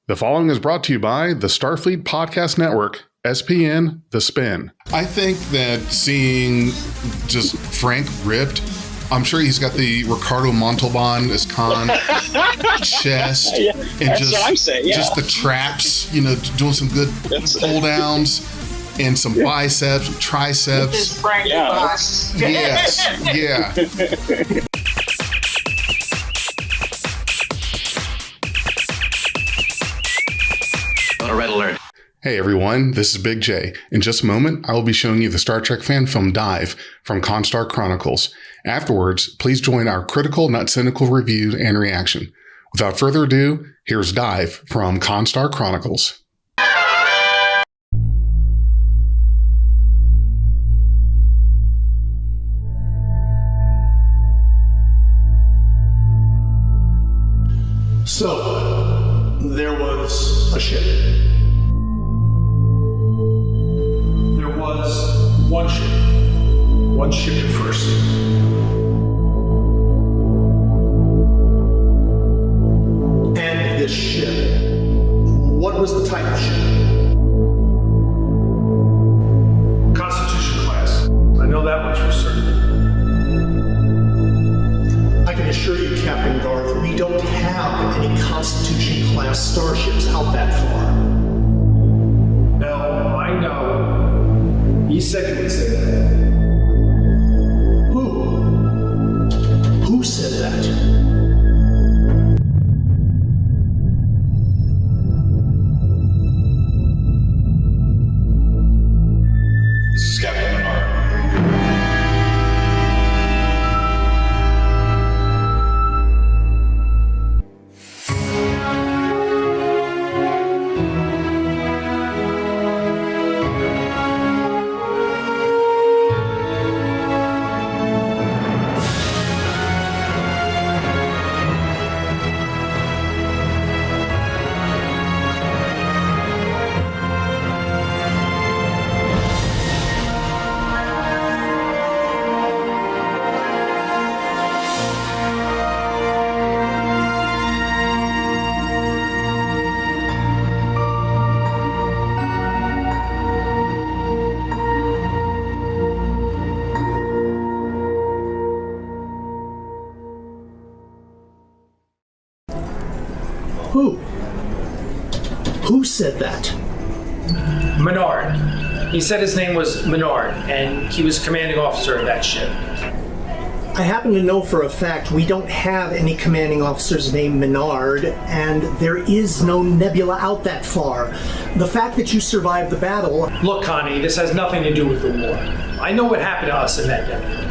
The following is brought to you by the Starfleet Podcast Network, SPN, The Spin. I think that seeing just Frank ripped, I'm sure he's got the Ricardo Montalban as Khan chest, Yeah, and that's just, what I'm saying, yeah. just the traps, doing some good pull downs and some biceps, triceps. This is Frank Fox. Yes, yeah. On a red alert. Hey everyone, this is Big J. In just a moment, I will be showing you the Star Trek fan film Dive from Constar Chronicles. Afterwards, please join our Critical-not-Cynical review and reaction. Without further ado, here's Dive from Constar Chronicles. So, there was a ship. There was one ship. One ship at first. And this ship, what was the type of ship? Constitution class. I know that much for certain. I can assure you, Captain Garth, we don't have any Constitution class starships out that far. No, I know. He said he would say that. Who? Who said that? This is Captain Menard. Who said that? Menard. He said his name was Menard, and he was commanding officer of that ship. I happen to know for a fact we don't have any commanding officers named Menard, and there is no nebula out that far. The fact that you survived the battle... Look, Connie, this has nothing to do with the war. I know what happened to us in that nebula.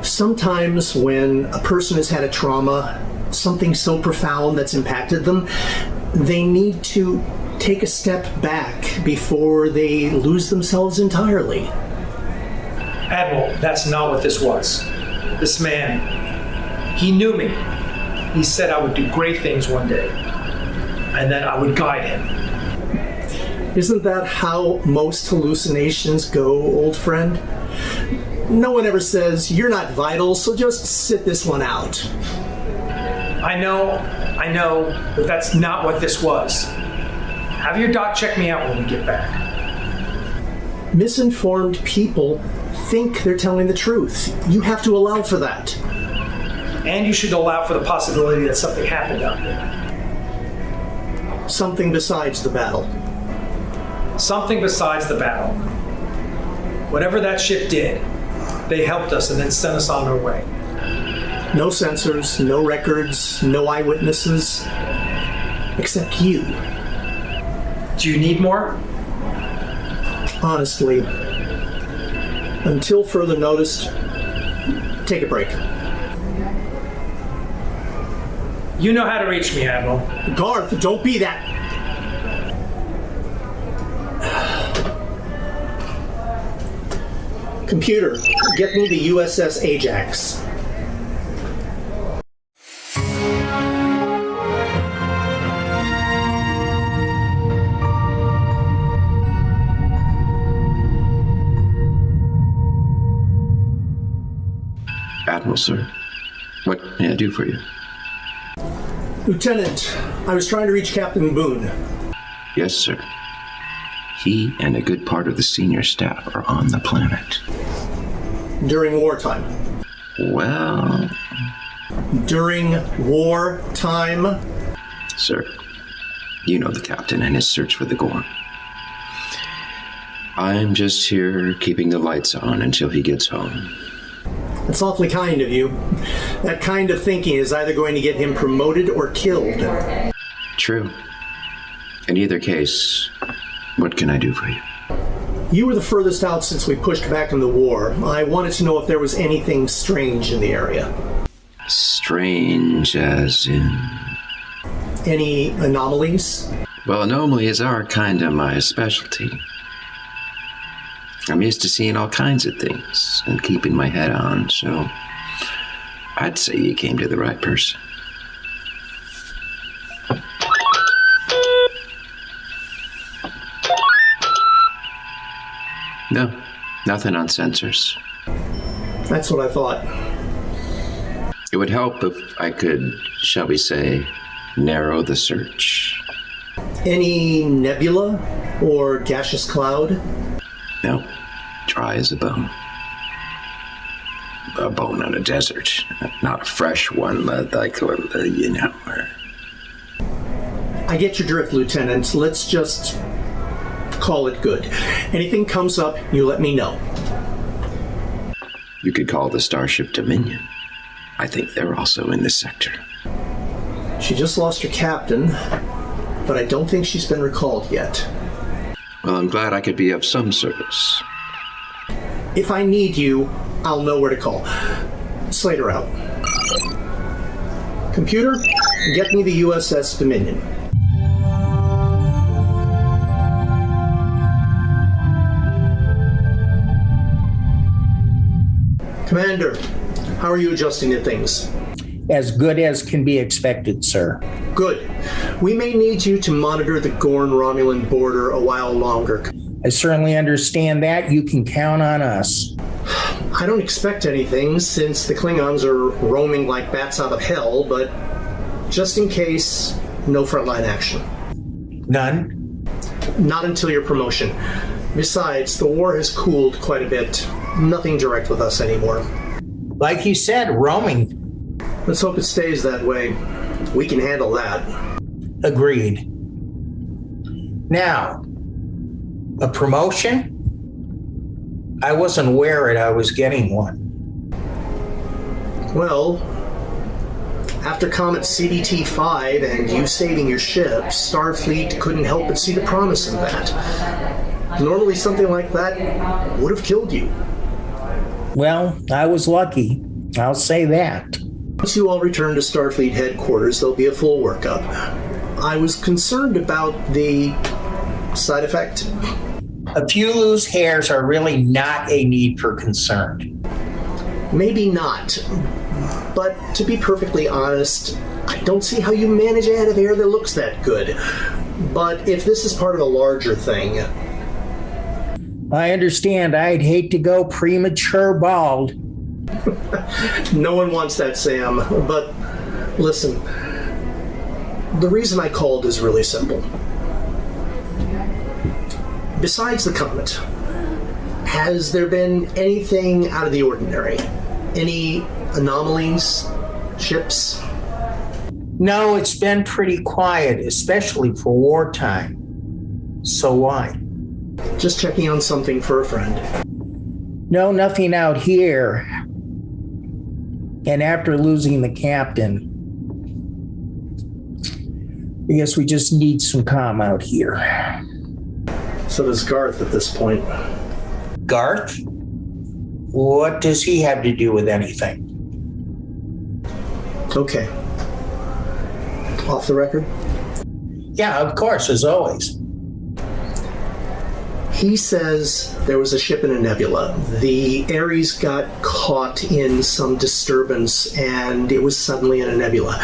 Sometimes when a person has had a trauma, something so profound that's impacted them, they need to take a step back before they lose themselves entirely. Admiral, that's not what this was. This man, he knew me. He said I would do great things one day, and that I would guide him. Isn't that how most hallucinations go, old friend? No one ever says, you're not vital, so just sit this one out. I know, but that's not what this was. Have your doc check me out when we get back. Misinformed people think they're telling the truth. You have to allow for that. And you should allow for the possibility that something happened out there. Something besides the battle. Something besides the battle. Whatever that ship did, they helped us and then sent us on our way. No censors, no records, no eyewitnesses, except you. Do you need more? Honestly, until further notice, take a break. You know how to reach me, Admiral. Garth, don't be that... Computer, get me the USS Ajax. Admiral, sir. What may I do for you? Lieutenant, I was trying to reach Captain Boone. Yes, sir. He and a good part of the senior staff are on the planet. During wartime. Well, During wartime? sir, you know the captain and his search for the Gorn. I'm just here keeping the lights on until he gets home. That's awfully kind of you. That kind of thinking is either going to get him promoted or killed. True. In either case, what can I do for you? You were the furthest out since we pushed back in the war. I wanted to know if there was anything strange in the area. Strange as in... Any anomalies? Well, anomalies are kind of my specialty. I'm used to seeing all kinds of things and keeping my head on, so I'd say you came to the right person. No, nothing on sensors. That's what I thought. It would help if I could, shall we say, narrow the search. Any nebula or gaseous cloud? No, dry as a bone. A bone on a desert, not a fresh one like, you know. I get your drift, Lieutenant. Let's just call it good. Anything comes up, you let me know. You could call the starship Dominion. I think they're also in this sector. She just lost her captain, but I don't think she's been recalled yet. Well, I'm glad I could be of some service. If I need you, I'll know where to call. Slater out. Computer, get me the USS Dominion. Commander, how are you adjusting to things? As good as can be expected, sir. Good. We may need you to monitor the Gorn-Romulan border a while longer. I certainly understand that. You can count on us. I don't expect anything since the Klingons are roaming like bats out of hell, but just in case, no frontline action. None? Not until your promotion. Besides, the war has cooled quite a bit. Nothing direct with us anymore. Like you said, roaming. Let's hope it stays that way. We can handle that. Agreed. Now, a promotion? I wasn't aware I was getting one. Well, after Comet CBT-5 and you saving your ship, Starfleet couldn't help but see the promise in that. Normally something like that would have killed you. Well, I was lucky. I'll say that. Once you all return to Starfleet headquarters, there'll be a full workup. I was concerned about the side effect. A few loose hairs are really not a need for concern. Maybe not. But to be perfectly honest, I don't see how you manage a head of hair that looks that good. But if this is part of a larger thing... I understand. I'd hate to go premature bald. No one wants that, Sam. But listen, the reason I called is really simple. Besides the comet, has there been anything out of the ordinary? Any anomalies? Ships? No, it's been pretty quiet, especially for wartime. So why? Just checking on something for a friend. No, nothing out here. And after losing the captain, I guess we just need some calm out here. So does Garth at this point. Garth? What does he have to do with anything? Okay. Off the record? Yeah, of course, as always. He says there was a ship in a nebula. The Ares got caught in some disturbance, and it was suddenly in a nebula.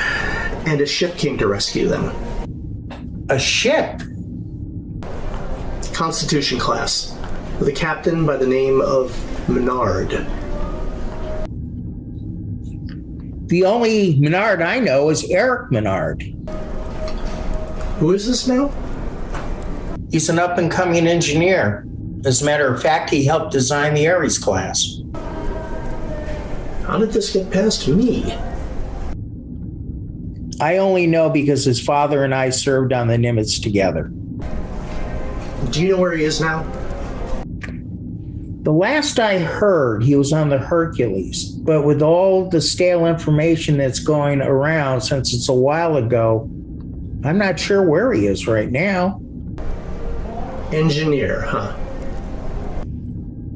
And a ship came to rescue them. A ship? Constitution class, with a captain by the name of Menard. The only Menard I know is Eric Menard. Who is this now? He's an up-and-coming engineer. As a matter of fact, he helped design the Ares class. How did this get past me? I only know because his father and I served on the Nimitz together. Do you know where he is now? The last I heard, he was on the Hercules, but with all the stale information that's going around since it's a while ago, I'm not sure where he is right now. Engineer, huh?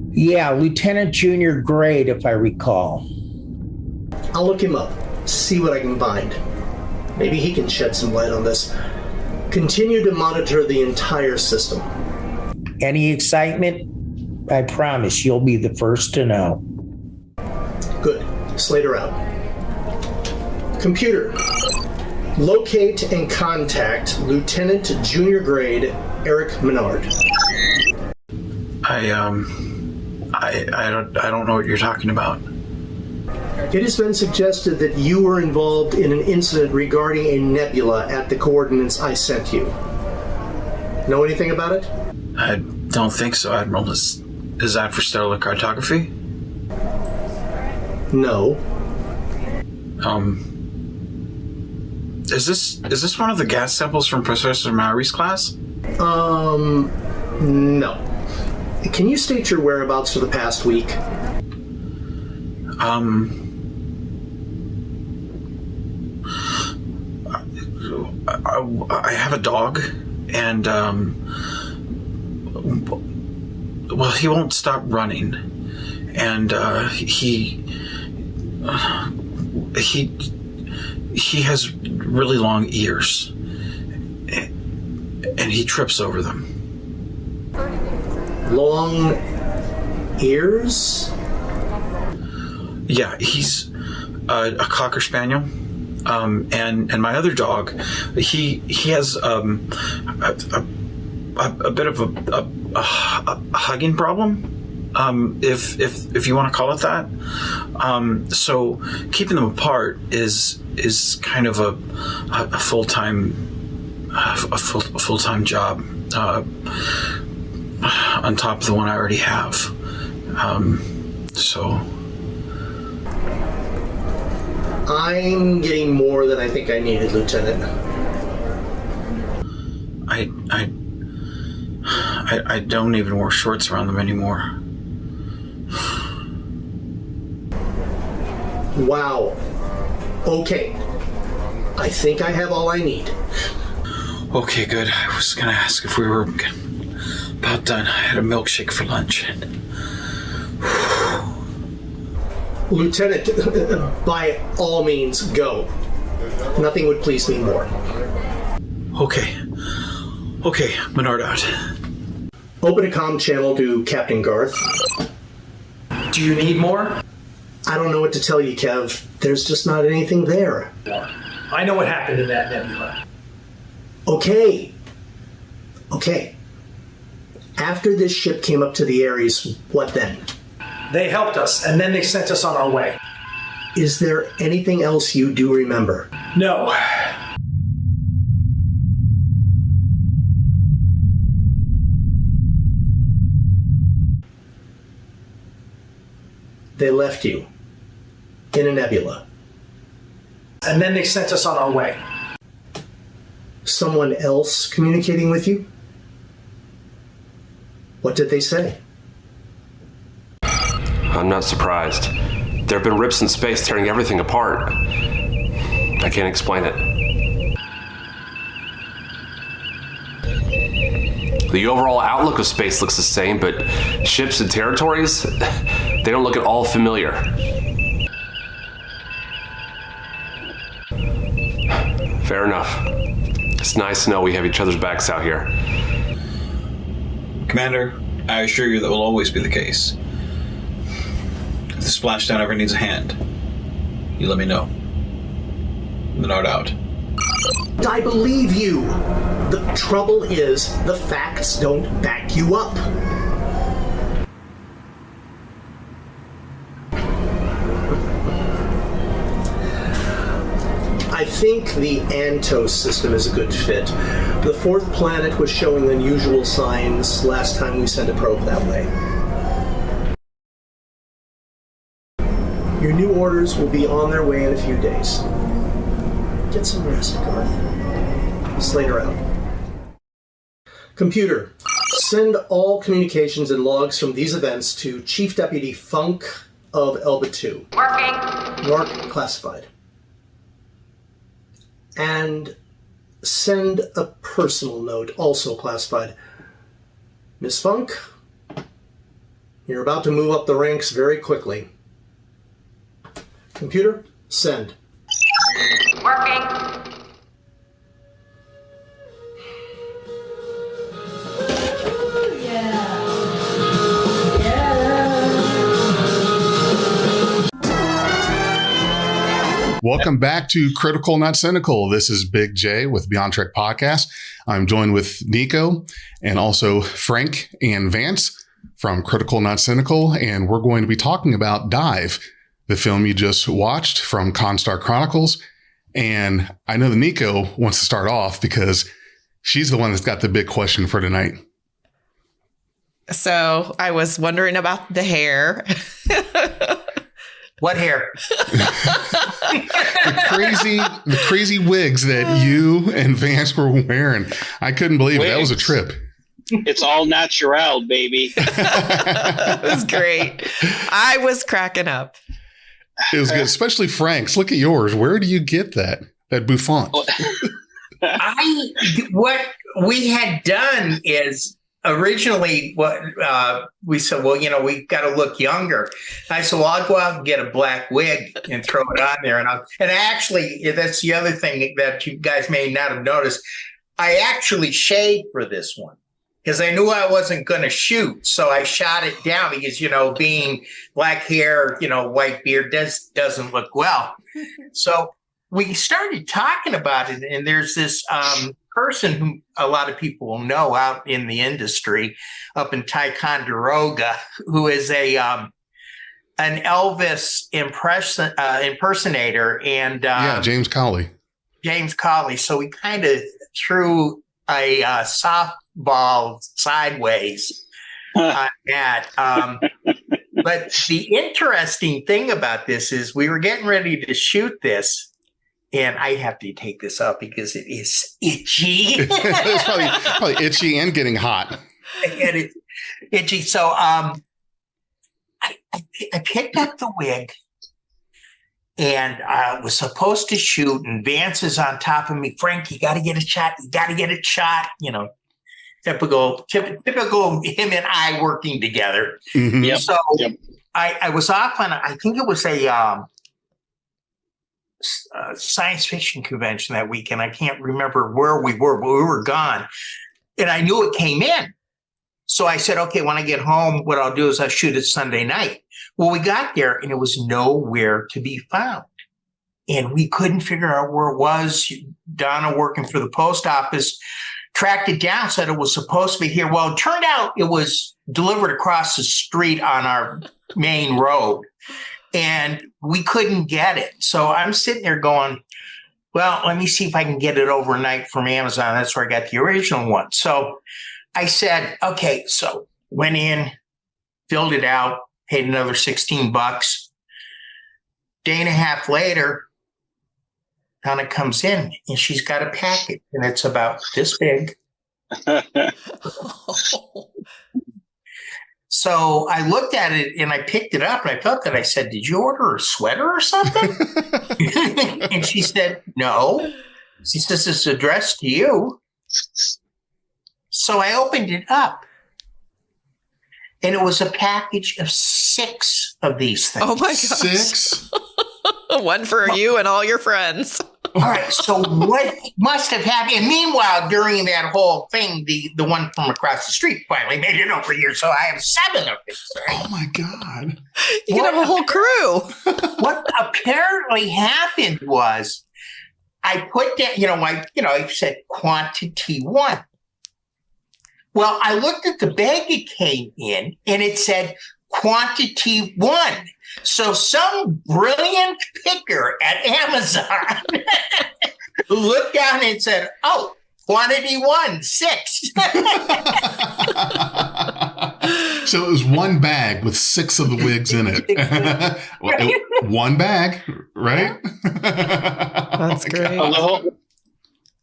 Yeah, Lieutenant Junior grade, if I recall. I'll look him up, see what I can find. Maybe he can shed some light on this. Continue to monitor the entire system. Any excitement? I promise you'll be the first to know. Good. Slater out. Computer. Locate and contact Lieutenant Junior grade Eric Menard. I don't know what you're talking about. It has been suggested that you were involved in an incident regarding a nebula at the coordinates I sent you. Know anything about it? I don't think so, Admiral. Is that for stellar cartography? No. Is this one of the gas samples from Professor Maury's class? No. Can you state your whereabouts for the past week? I have a dog, and well, he won't stop running, and he has really long ears, and he trips over them. Long ears? Yeah, he's a Cocker Spaniel. And my other dog, he has a bit of a hugging problem, if you want to call it that. So keeping them apart is kind of a full-time job on top of the one I already have. So. I'm getting more than I think I needed, Lieutenant. I don't even wear shorts around them anymore. Wow. Okay. I think I have all I need. Okay, good. I was gonna ask if we were about done. I had a milkshake for lunch. Lieutenant, by all means, go. Nothing would please me more. Okay, Menard out. Open a comm channel to Captain Garth. Do you need more? I don't know what to tell you, Kev. There's just not anything there. I know what happened in that nebula. Okay. After this ship came up to the Ares, what then? They helped us, and then they sent us on our way. Is there anything else you do remember? No. They left you in a nebula. And then they sent us on our way. Someone else communicating with you? What did they say? I'm not surprised. There have been rips in space tearing everything apart. I can't explain it. The overall outlook of space looks the same, but ships and territories, they don't look at all familiar. Fair enough. It's nice to know we have each other's backs out here. Commander, I assure you that will always be the case. If the splashdown ever needs a hand, you let me know. Menard out. I believe you. The trouble is, the facts don't back you up. I think the Antos system is a good fit. The fourth planet was showing unusual signs last time we sent a probe that way. Your new orders will be on their way in a few days. Get some rest, Garth. Slater out. Computer, send all communications and logs from these events to Chief Deputy Funk of Elba 2. Working. Mark classified. And send a personal note, also classified. Miss Funk, you're about to move up the ranks very quickly. Computer, send. Working. Welcome back to Critical Not Cynical. This is Big J with Beyond Trek Podcast. I'm joined with Nico and also Frank and Vance from Critical Not Cynical, and we're going to be talking about Dive, the film you just watched from Constar Chronicles. And I know that Nico wants to start off because she's the one that's got the big question for tonight. So I was wondering about the hair. What hair? the crazy wigs that you and Vance were wearing. I couldn't believe it. That was a trip. It's all natural, baby. It was great. I was cracking up. It was good, especially Frank's. Look at yours. Where do you get that bouffant? What we had done is originally what we said, well, we got to look younger. I said, well, I'll go out and get a black wig and throw it on there. And actually, that's the other thing that you guys may not have noticed. I actually shaved for this one because I knew I wasn't going to shoot. So I shot it down because, being black hair, white beard doesn't look well. So we started talking about it. And there's this person who a lot of people will know out in the industry up in Ticonderoga, who is an Elvis impersonator. And James Colley. So we kind of threw a softball sideways on that. But the interesting thing about this is we were getting ready to shoot this. And I have to take this up because it is itchy. It's probably itchy and getting hot. And it's itchy. So I picked up the wig and I was supposed to shoot. And Vance is on top of me. Frank, you got to get a shot. Typical him and I working together. Mm-hmm. Yep. So I was off on, I think it was a science fiction convention that weekend. I can't remember where we were, but we were gone. And I knew it came in. So I said, okay, when I get home, what I'll do is I'll shoot it Sunday night. Well, we got there and it was nowhere to be found. And we couldn't figure out where it was. Donna, working for the post office, tracked it down, said it was supposed to be here. Well, it turned out it was delivered across the street on our main road. And we couldn't get it. So I'm sitting there going, well, let me see if I can get it overnight from Amazon. That's where I got the original one. So I said, okay, so went in, filled it out, paid another $16. Day and a half later, Donna comes in and she's got a package and it's about this big. So I looked at it and I picked it up and I felt that I said, did you order a sweater or something? And she said, no. She says, it's addressed to you. So I opened it up and it was a package of 6 of these things. Oh my gosh. 6? One for you and all your friends. All right. So what must have happened? And meanwhile, during that whole thing, the one from across the street finally made it over here. So I have 7 of these. Right? Oh my God. You can have a whole crew. What apparently happened was I put down, I said quantity 1. Well, I looked at the bag it came in and it said quantity 1. So some brilliant picker at Amazon looked down and said, "Oh, quantity 1, 6." So it was one bag with 6 of the wigs in it. One bag, right? That's great. The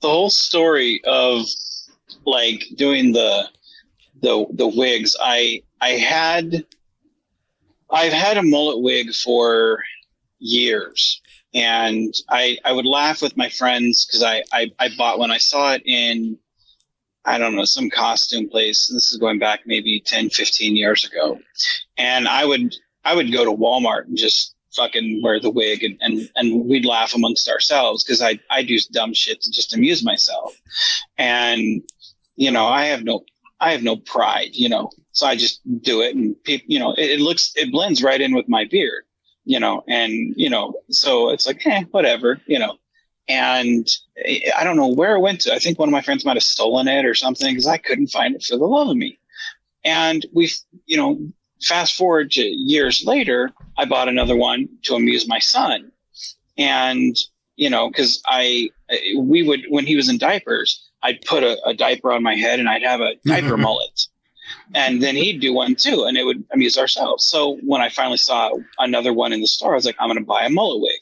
whole story of like doing the wigs. I've had a mullet wig for years, and I would laugh with my friends because I bought one. I saw it in, I don't know, some costume place. This is going back maybe 10, 15 years ago. And I would go to Walmart and just fucking wear the wig and we'd laugh amongst ourselves because I do dumb shit to just amuse myself. And, you know, I have no pride, you know, so I just do it, and people, you know, it blends right in with my beard, you know, and, you know, so it's like, whatever, you know. And I don't know where it went to. I think one of my friends might have stolen it or something because I couldn't find it for the love of me. And you know, fast forward to years later, I bought another one to amuse my son. And, you know, because we would, when he was in diapers, I'd put a diaper on my head and I'd have a diaper mullet. And then he'd do one too, and it would amuse ourselves. So when I finally saw another one in the store, I was like, I'm going to buy a mullet wig.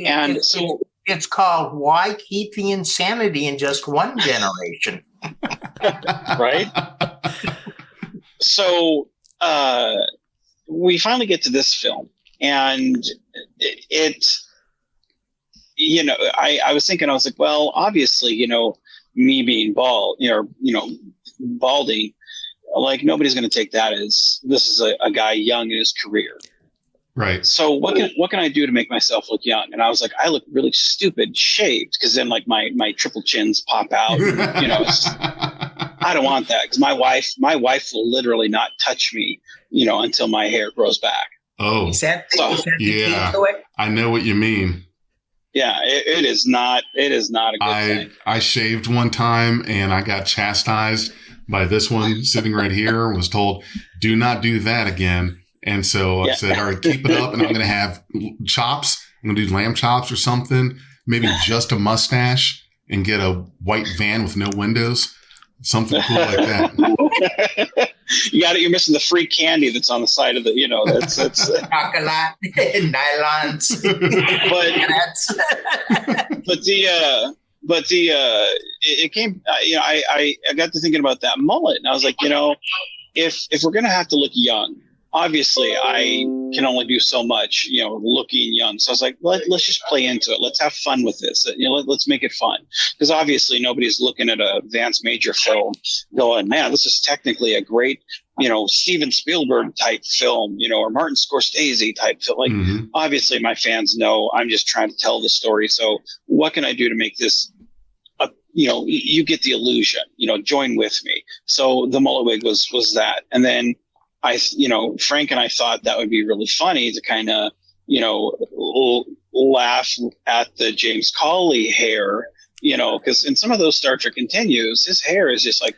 And so it's called "Why Keep the Insanity in Just One Generation?" Right? So we finally get to this film, and it you know, I was thinking, I was like, well, obviously, you know, me being bald, you know, balding, like nobody's going to take that as this is a guy young in his career. Right. So what can I do to make myself look young? And I was like, I look really stupid shaved, because then like my triple chins pop out. And, you know, I don't want that, because my wife will literally not touch me, you know, until my hair grows back. Oh, Is that yeah. the key to it? I know what you mean. Yeah, it is not a good thing. I shaved one time and I got chastised by this one sitting right here and was told, do not do that again. And so I said, all right, keep it up. And I'm going to have chops. I'm going to do lamb chops or something, maybe just a mustache, and get a white van with no windows, something cool like that. You're missing the free candy that's on the side of the, you know, that's chocolate, nylons. But it came, you know, I got to thinking about that mullet, and I was like, you know, if we're going to have to look young, obviously I can only do so much, you know, looking young. So I was like, let's just play into it. Let's have fun with this. You know, let's make it fun. Because obviously nobody's looking at a Vance Major film going, man, this is technically a great, you know, Steven Spielberg type film, you know, or Martin Scorsese type film. Like, obviously my fans know I'm just trying to tell the story. So what can I do to make this, you know, you get the illusion, you know, join with me. So the mullet wig was that. And then Frank and I thought that would be really funny to kind of, you know, laugh at the James Cawley hair, you know, because in some of those Star Trek Continues, his hair is just like,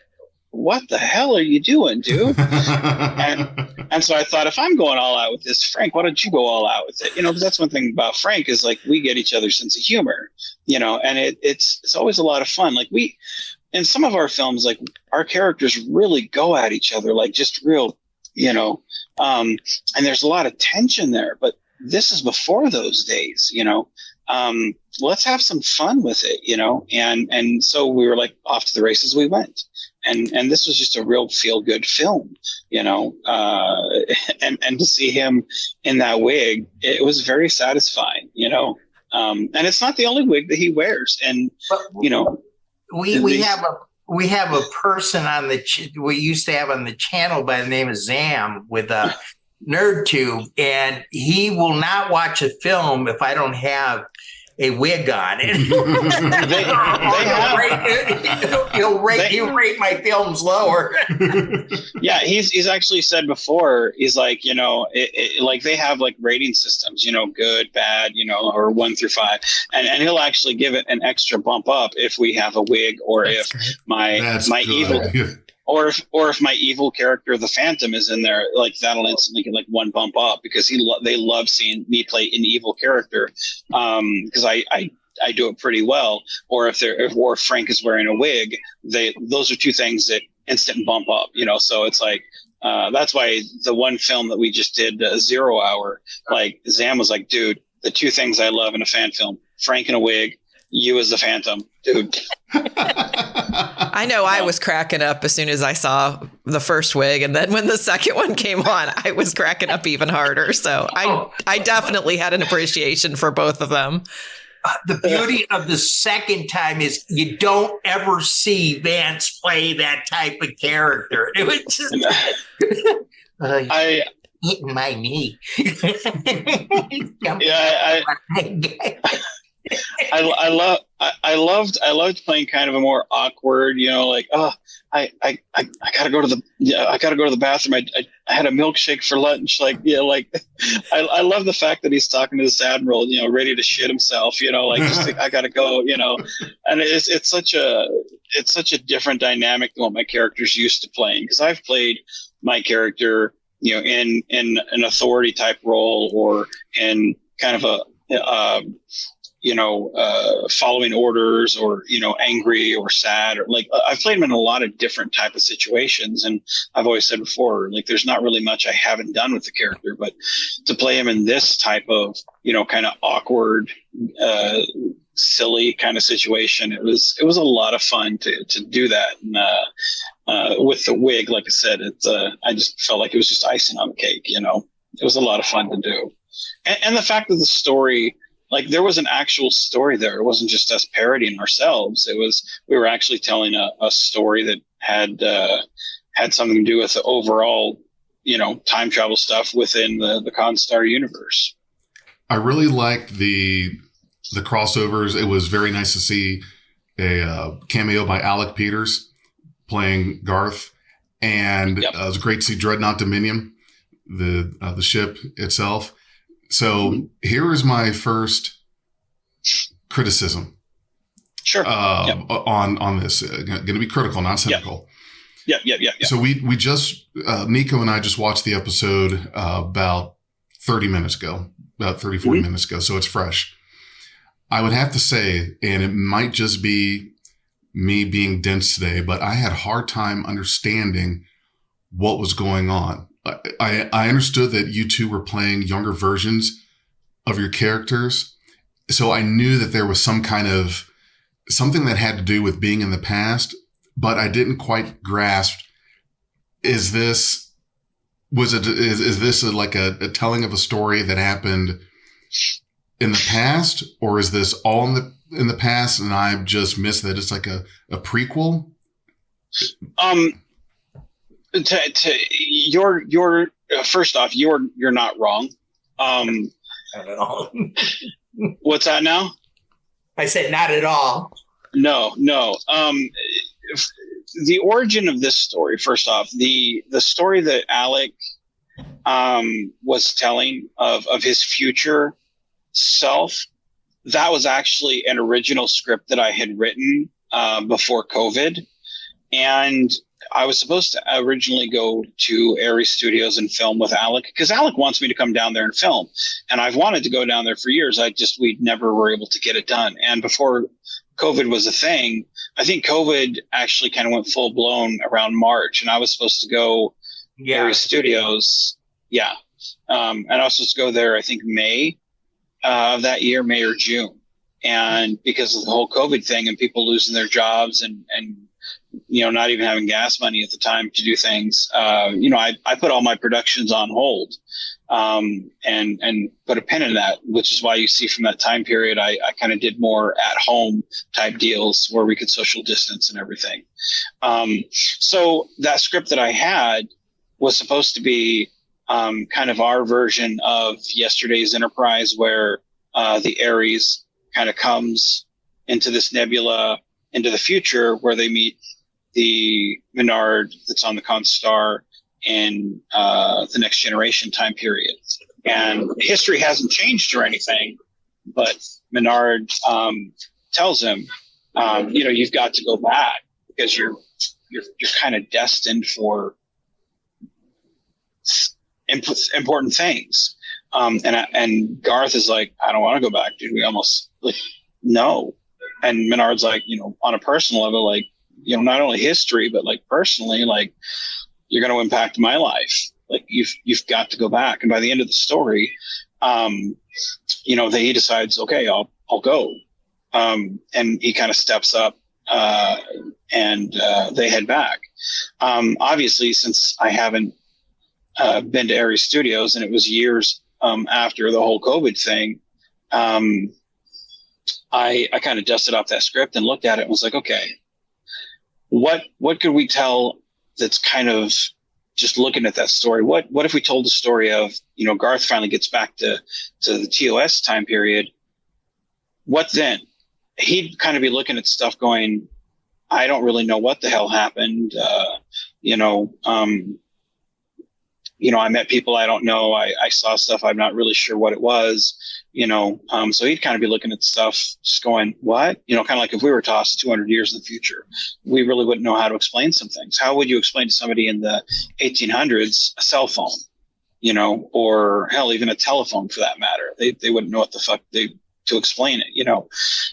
what the hell are you doing, dude? and so I thought, if I'm going all out with this, Frank, why don't you go all out with it? You know, because that's one thing about Frank is like we get each other's sense of humor, you know, and it's always a lot of fun. Like in some of our films, like our characters really go at each other, like just real, you know, and there's a lot of tension there, but this is before those days, you know. Let's have some fun with it, you know. And so we were like, off to the races we went. And this was just a real feel good film, you know, and to see him in that wig, it was very satisfying, you know. And it's not the only wig that he wears. And, you know, we have a person on we used to have on the channel by the name of Zam with a NerdTube, and he will not watch a film if I don't have a wig on it. He'll rate my films lower. Yeah, he's actually said before, he's like, you know, like they have like rating systems, you know, good, bad, you know, or 1 through 5, and he'll actually give it an extra bump up if we have a wig, or if my evil. Or if my evil character, the Phantom, is in there, like that'll instantly get like 1 bump up, because they love seeing me play an evil character. Because I I do it pretty well, or if Frank is wearing a wig, those are two things that instant bump up, so it's like, that's why the one film that we just did, 0 Hour, like Zam was like, dude, the two things I love in a fan film, Frank in a wig, you as the Phantom, dude. I know I was cracking up as soon as I saw the first wig. And then when the second one came on, I was cracking up even harder. So I definitely had an appreciation for both of them. The beauty of the second time is you don't ever see Vance play that type of character. It was just hitting my knee. I loved playing kind of a more awkward, like, I gotta go to the bathroom. I had a milkshake for lunch. Like, I love the fact that he's talking to this admiral, ready to shit himself, just I gotta go, and it's such a different dynamic than what my character's used to playing. Cause I've played my character, in an authority type role, or in kind of following orders, or, angry or sad, or like I've played him in a lot of different type of situations. And I've always said before, like, there's not really much I haven't done with the character, but to play him in this type of, kind of awkward, silly kind of situation, it was a lot of fun to do that. And, with the wig, like I said, I just felt like it was just icing on the cake, it was a lot of fun to do. And the fact that the story, like, there was an actual story there. It wasn't just us parodying ourselves. We were actually telling a story that had something to do with the overall, time travel stuff within the Constar universe. I really liked the crossovers. It was very nice to see a cameo by Alec Peters playing Garth, and it was great to see Dreadnought Dominion, the ship itself. So here is my first criticism. Sure. On this, going to be critical, not cynical. Yeah. So we just Nico and I just watched the episode about 30 minutes ago, about 30, 40 minutes ago. So it's fresh. I would have to say, and it might just be me being dense today, but I had a hard time understanding what was going on. I understood that you two were playing younger versions of your characters. So I knew that there was some kind of something that had to do with being in the past, but I didn't quite grasp. Is this like a telling of a story that happened in the past, or is this all in the past and I've just missed that it's like a prequel? You're first off, you're not wrong. Not at all. What's that now? I said not at all. No. The origin of this story, first off, the story that Alec was telling of his future self, that was actually an original script that I had written before COVID. And I was supposed to originally go to Aries Studios and film with Alec, because Alec wants me to come down there and film. And I've wanted to go down there for years. We never were able to get it done. And before COVID was a thing, I think COVID actually kind of went full blown around March, and I was supposed to go Aries Studios. Yeah. And I was supposed to go there, I think May of that year, May or June. And because of the whole COVID thing and people losing their jobs and not even having gas money at the time to do things, I put all my productions on hold, and put a pin in that, which is why you see from that time period, I kind of did more at home type deals where we could social distance and everything. So that script that I had was supposed to be kind of our version of yesterday's Enterprise, where the Aries kind of comes into this nebula into the future, where they meet the Menard that's on the Constar in the Next Generation time period. And history hasn't changed or anything, but Menard tells him, you've got to go back because you're kind of destined for important things. And Garth is like, I don't want to go back, dude. We almost no. And Menard's like, on a personal level, like, not only history, but like personally, like, you're going to impact my life. Like you've got to go back. And by the end of the story, he decides, okay, I'll go. And he kind of steps up, and they head back. Obviously, since I haven't been to Ares Studios, and it was years after the whole COVID thing, I kind of dusted off that script and looked at it and was like, okay, what could we tell that's kind of just looking at that story? What if we told the story of, Garth finally gets back to the TOS time period? What then? He'd kind of be looking at stuff going, I don't really know what the hell happened. I met people I don't know. I saw stuff I'm not really sure what it was, so he'd kind of be looking at stuff just going, what? Kind of like if we were tossed 200 years in the future, we really wouldn't know how to explain some things. How would you explain to somebody in the 1800s a cell phone, or hell, even a telephone for that matter? They wouldn't know what the fuck to explain it,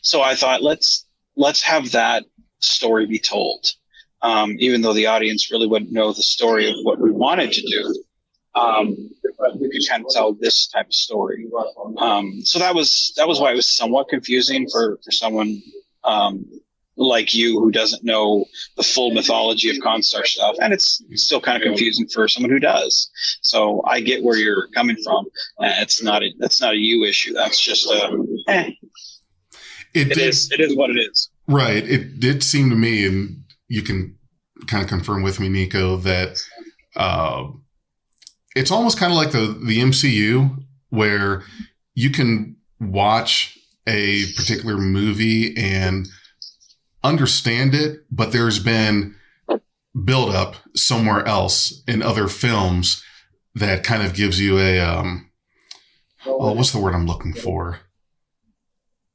So I thought, let's have that story be told. Even though the audience really wouldn't know the story of what we wanted to do. We could kind of tell this type of story. So that was why it was somewhat confusing for someone like you who doesn't know the full mythology of Constar stuff, and it's still kind of confusing for someone who does. So I get where you're coming from. That's not a you issue. That's just it is what it is. Right. It did seem to me, and you can kind of confirm with me, Nico, that it's almost kind of like the MCU, where you can watch a particular movie and understand it, but there's been buildup somewhere else in other films that kind of gives you a what's the word I'm looking for?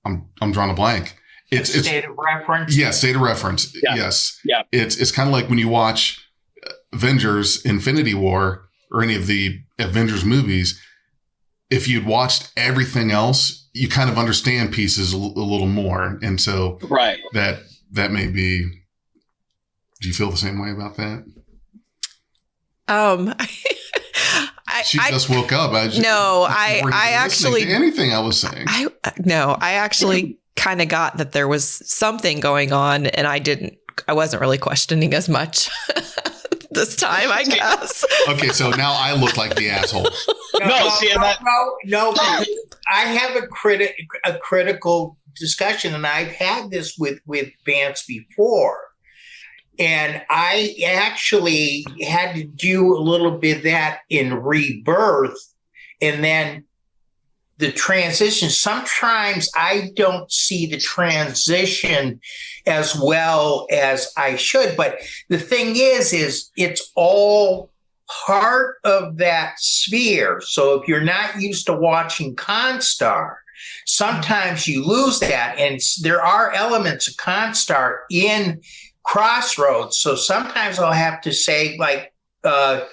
I'm drawing a blank. It's state of reference. Yeah, state of reference. Yeah. Yes. Yeah. It's kind of like when you watch Avengers Infinity War or any of the Avengers movies. If you'd watched everything else, you kind of understand pieces a little more. And so right. that may be, do you feel the same way about that? She just woke up. I actually, to anything I was saying. I actually kind of got that there was something going on, and I wasn't really questioning as much this time, I guess. Okay, so now I look like the asshole. No. I have a critical discussion, and I've had this with Vance before. And I actually had to do a little bit of that in Rebirth, and then the transition. Sometimes I don't see the transition as well as I should. But the thing is it's all part of that sphere. So if you're not used to watching Constar, sometimes you lose that. And there are elements of Constar in Crossroads. So sometimes I'll have to say, like, I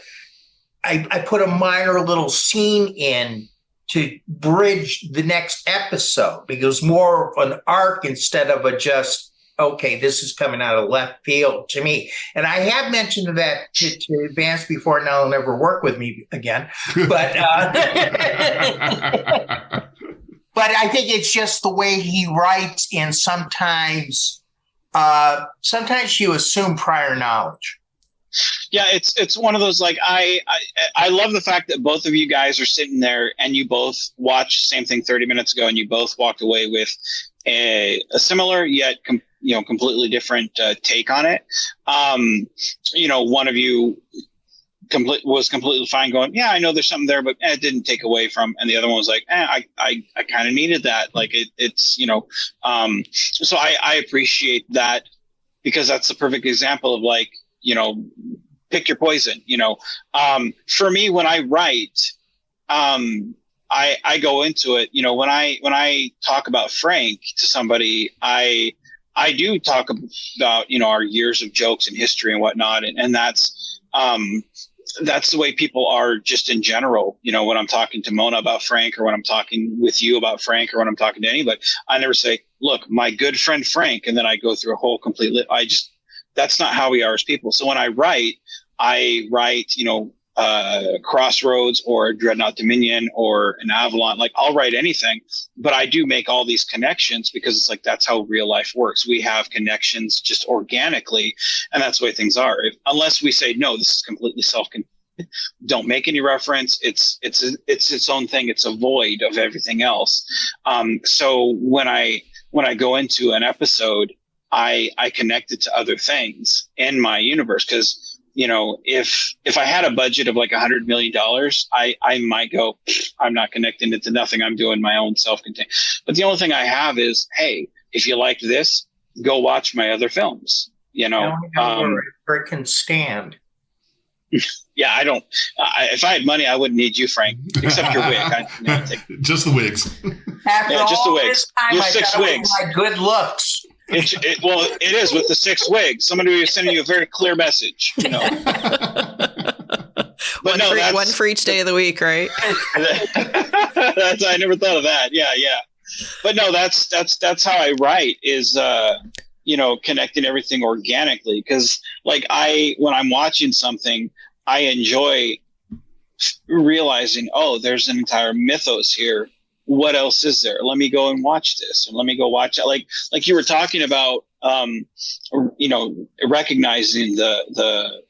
put a minor little scene in to bridge the next episode, because more of an arc instead of a just, okay, this is coming out of left field to me. And I have mentioned that to Vance before. Now he'll never work with me again. But but I think it's just the way he writes, and sometimes you assume prior knowledge. Yeah, it's one of those, like, I love the fact that both of you guys are sitting there and you both watched the same thing 30 minutes ago, and you both walked away with a similar yet completely different take on it. One of you was completely fine going, yeah, I know there's something there, but it didn't take away from, and the other one was like, I kind of needed that. Like so I appreciate that, because that's the perfect example of, like, pick your poison. For me, when I write, I go into it, when I talk about Frank to somebody, I do talk about, our years of jokes and history and whatnot. And that's, that's the way people are just in general. You know, when I'm talking to Mona about Frank, or when I'm talking with you about Frank, or when I'm talking to anybody, I never say, look, my good friend Frank, and then I go through a whole complete list. That's not how we are as people. So when I write, you know, Crossroads or Dreadnought Dominion or an Avalon, like I'll write anything, but I do make all these connections because it's like, that's how real life works. We have connections just organically, and that's the way things are. Unless we say, no, this is completely self-contained, don't make any reference. It's its own thing. It's a void of everything else. So when I go into an episode, I connect it to other things in my universe. Cause you know, if I had a budget of like $100 million, I might go, I'm not connecting it to nothing. I'm doing my own self-contained. But the only thing I have is, hey, if you liked this, go watch my other films. You know, where it can stand. Yeah, I don't. If I had money, I wouldn't need you, Frank. Except your wig. Just the wigs. After just the all wigs. this time, Your I 6 got away wigs. with my good looks. Well, it is with the 6 wigs. Somebody was sending you a very clear message. You know. One for each day of the week, right? I never thought of that. Yeah. But no, that's how I write is. You know, connecting everything organically. Because like when I'm watching something, I enjoy realizing, oh, there's an entire mythos here. What else is there? Let me go and watch this, and let me go watch it. Like you were talking about, you know, recognizing the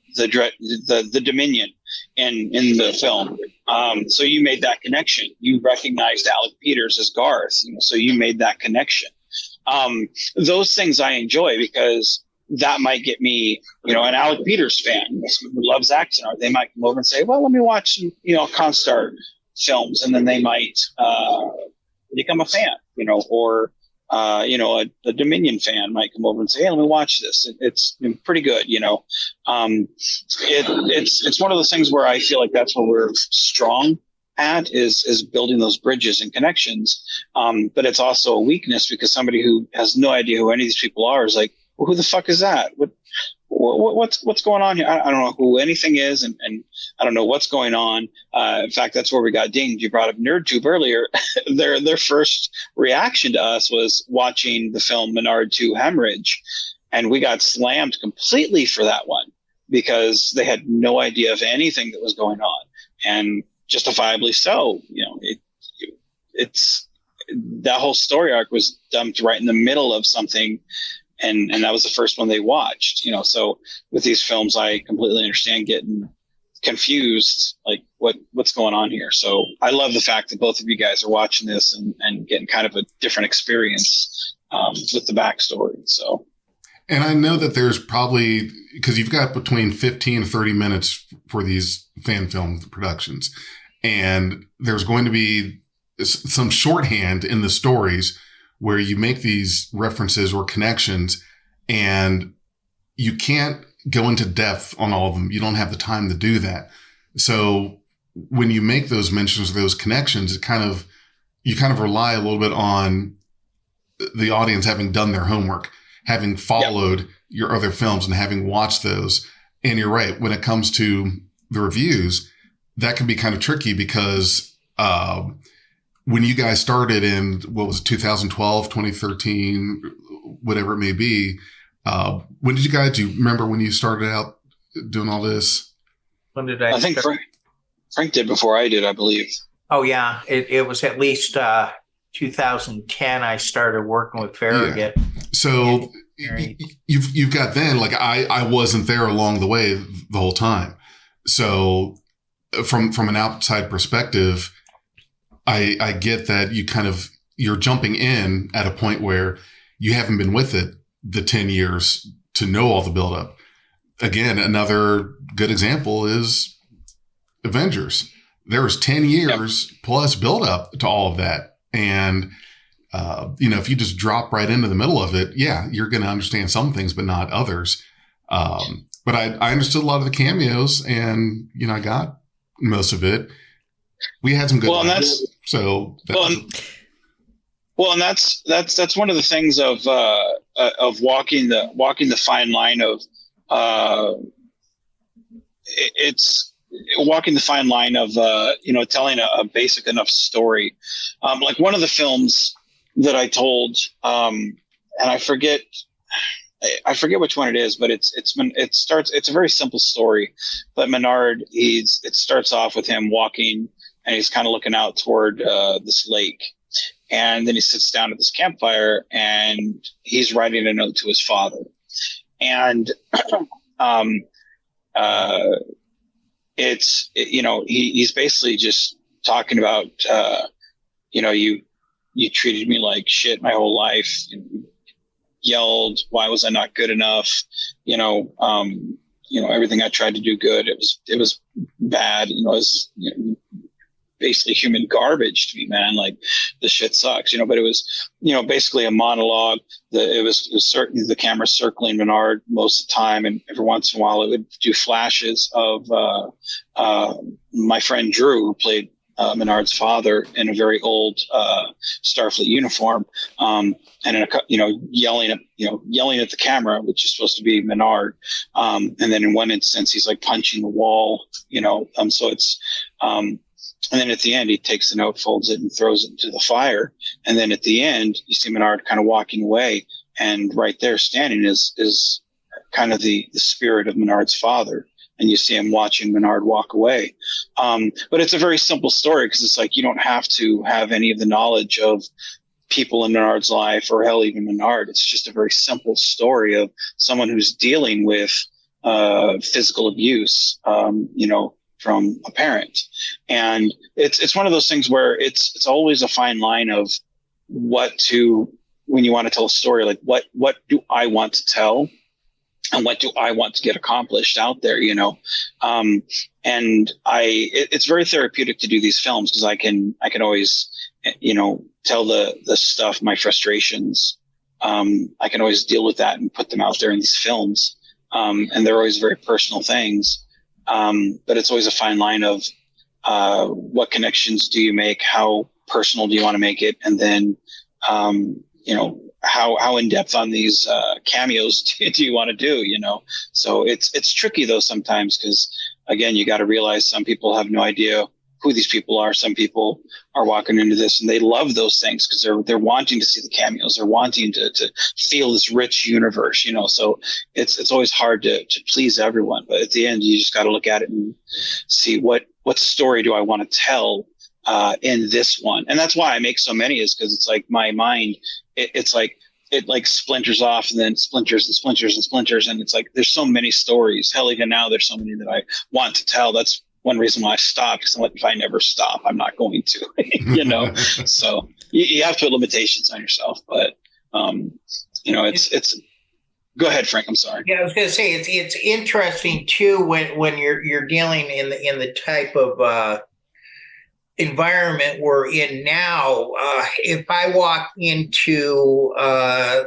Dominion in the film. So you made that connection. You recognized Alec Peters as Garth, you know, so you made that connection. Those things I enjoy because that might get me, you know, an Alec Peters fan who loves action art. They might come over and say, well, let me watch some, you know, Constar films. And then they might, become a fan, you know, or, you know, a Dominion fan might come over and say, hey, let me watch this. It's pretty good. You know, it's one of those things where I feel like that's what we're strong at is building those bridges and connections. But it's also a weakness because somebody who has no idea who any of these people are is like, well, who the fuck is that? What's going on here? I don't know who anything is, and I don't know what's going on. In fact, that's where we got dinged. You brought up NerdTube earlier. Their first reaction to us was watching the film Menard 2 Hemorrhage, and we got slammed completely for that one because they had no idea of anything that was going on, and justifiably so. You know, it's that whole story arc was dumped right in the middle of something, and that was the first one they watched. You know, so with these films, I completely understand getting confused, like what's going on here. So I love the fact that both of you guys are watching this and getting kind of a different experience with the backstory. So. And I know that there's probably, because you've got between 15 and 30 minutes for these fan film productions, and there's going to be some shorthand in the stories where you make these references or connections, and you can't go into depth on all of them. You don't have the time to do that. So when you make those mentions, those connections, you kind of rely a little bit on the audience having done their homework, having followed your other films and having watched those. And you're right. When it comes to the reviews, that can be kind of tricky because, when you guys started in, what was it, 2012, 2013, whatever it may be, when did you guys, do you remember when you started out doing all this? When did I think Frank did before I did, I believe. Oh, yeah. It was at least 2010 I started working with Farragut. Yeah. So you've got then, like I wasn't there along the way the whole time. So from an outside perspective, I get that you're jumping in at a point where you haven't been with it the 10 years to know all the buildup. Again, another good example is Avengers. There was 10 years plus buildup to all of that. And, if you just drop right into the middle of it, you're going to understand some things, but not others. But I understood a lot of the cameos, and, I got most of it. We had some good ones. And that's one of the things of walking the fine line of it's walking the fine line of telling a basic enough story. Like one of the films that I told, and I forget which one it is, but it's a very simple story. But Menard, it starts off with him walking, and he's kind of looking out toward this lake, and then he sits down at this campfire, and he's writing a note to his father, and he's basically just talking about you treated me like shit my whole life. You yelled, why was I not good enough? Everything I tried to do good, it was bad. It was basically human garbage to me, man. Like, this shit sucks, but it was, basically a monologue. It was certainly the camera circling Menard most of the time. And every once in a while it would do flashes of my friend Drew, who played Menard's father, in a very old Starfleet uniform, and yelling at the camera, which is supposed to be Menard. And then in one instance, he's like punching the wall, so it's, and then at the end, he takes the note, folds it, and throws it into the fire. And then at the end, you see Menard kind of walking away, and right there standing is kind of the spirit of Menard's father. And you see him watching Menard walk away. But it's a very simple story, because it's like, you don't have to have any of the knowledge of people in Menard's life, or hell, even Menard. It's just a very simple story of someone who's dealing with physical abuse, from a parent. And it's one of those things where it's always a fine line of when you want to tell a story, like what do I want to tell, and what do I want to get accomplished out there, and it's very therapeutic to do these films, because I can always, tell the stuff, my frustrations. I can always deal with that and put them out there in these films. And they're always very personal things. But it's always a fine line of what connections do you make, how personal do you want to make it, and then how in depth on these cameos do you want to do? So it's tricky though sometimes, because again, you got to realize some people have no idea who these people are. Some people are walking into this and they love those things because they're wanting to see the cameos. They're wanting to feel this rich universe, so it's always hard to please everyone. But at the end, you just got to look at it and see what story do I want to tell in this one. And that's why I make so many, is because it's like my mind, it's like, it like splinters off, and then splinters and splinters and splinters. And it's like, there's so many stories. Hell, even now there's so many that I want to tell. That's one reason why I stopped, because if I never stop, I'm not going to, so you have to put limitations on yourself. But, it's, go ahead, Frank. I'm sorry. Yeah, I was going to say, it's interesting too, when you're dealing in the type of, environment we're in now. If I walk into,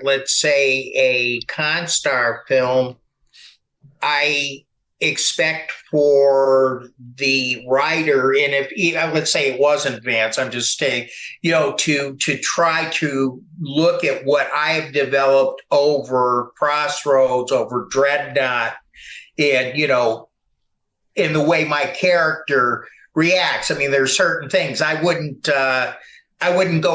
let's say, a Constar film, I expect for the writer, and if let's say it wasn't Vance, I'm just saying, to try to look at what I've developed over Crossroads, over Dreadnought, and in the way my character reacts. I mean, there's certain things I wouldn't go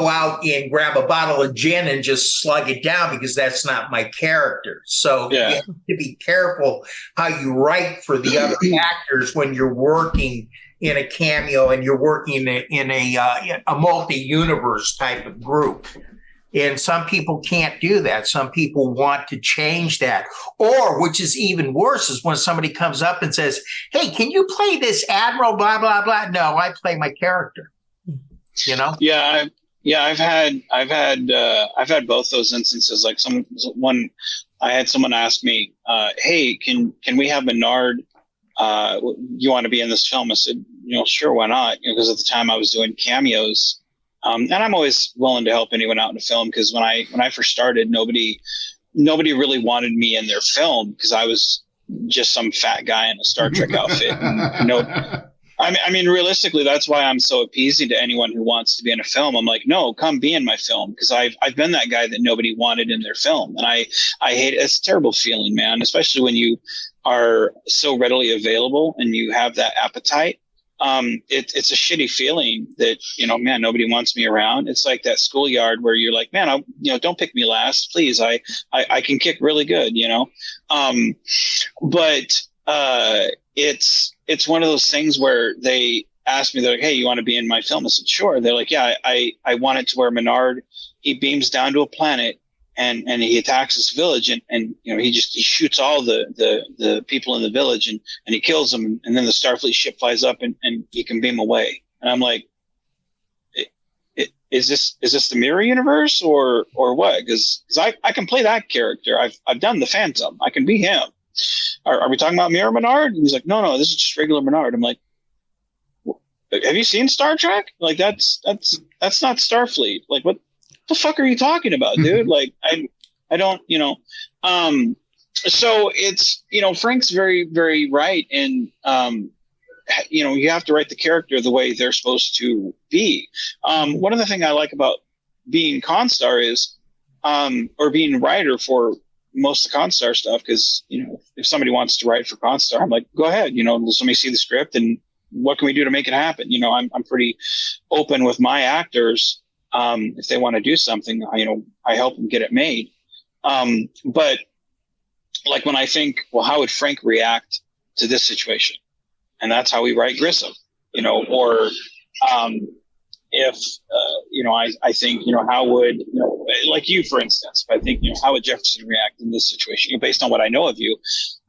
out and grab a bottle of gin and just slug it down, because that's not my character. So you have to be careful how you write for the other actors when you're working in a cameo and you're working in a multi-universe type of group. And some people can't do that. Some people want to change that. Or, which is even worse, is when somebody comes up and says, "Hey, can you play this Admiral, blah, blah, blah?" No, I play my character. Yeah. I've had both those instances. Like I had someone ask me, "Hey, can we have Menard? You want to be in this film?" I said, "Sure, why not?" Because at the time I was doing cameos. And I'm always willing to help anyone out in a film, because when I first started, nobody really wanted me in their film, because I was just some fat guy in a Star Trek outfit. I mean, realistically, that's why I'm so appeasing to anyone who wants to be in a film. I'm like, no, come be in my film, because I've been that guy that nobody wanted in their film, and I hate it. It's a terrible feeling, man, especially when you are so readily available and you have that appetite, it's a shitty feeling that, man, nobody wants me around. It's like that schoolyard where you're like, man, don't pick me last, please. I can kick really good, but it's one of those things where they asked me, they're like, hey, you want to be in my film? I said, sure. They're like, yeah, I want it to where Menard, he beams down to a planet and he attacks this village and he shoots all the people in the village and he kills them. And then the Starfleet ship flies up and he can beam away. And I'm like, is this the mirror universe or what? Cause I can play that character. I've done the Phantom. I can be him. Are we talking about Mirror Menard? And he's like, no, this is just regular Menard. I'm like, have you seen Star Trek? Like that's not Starfleet. Like what the fuck are you talking about, dude? Like I don't, so it's, Frank's very, very right. And, you have to write the character the way they're supposed to be. One of the things I like about being Constar is, or being a writer for most of the Constar stuff, because, if somebody wants to write for Constar, I'm like, go ahead, let me see the script and what can we do to make it happen? I'm pretty open with my actors. If they want to do something, I help them get it made. But like when I think, well, how would Frank react to this situation? And that's how we write Grissom, or, if, I think, how would, like you, for instance, I think, how would Jefferson react in this situation? Based on what I know of you,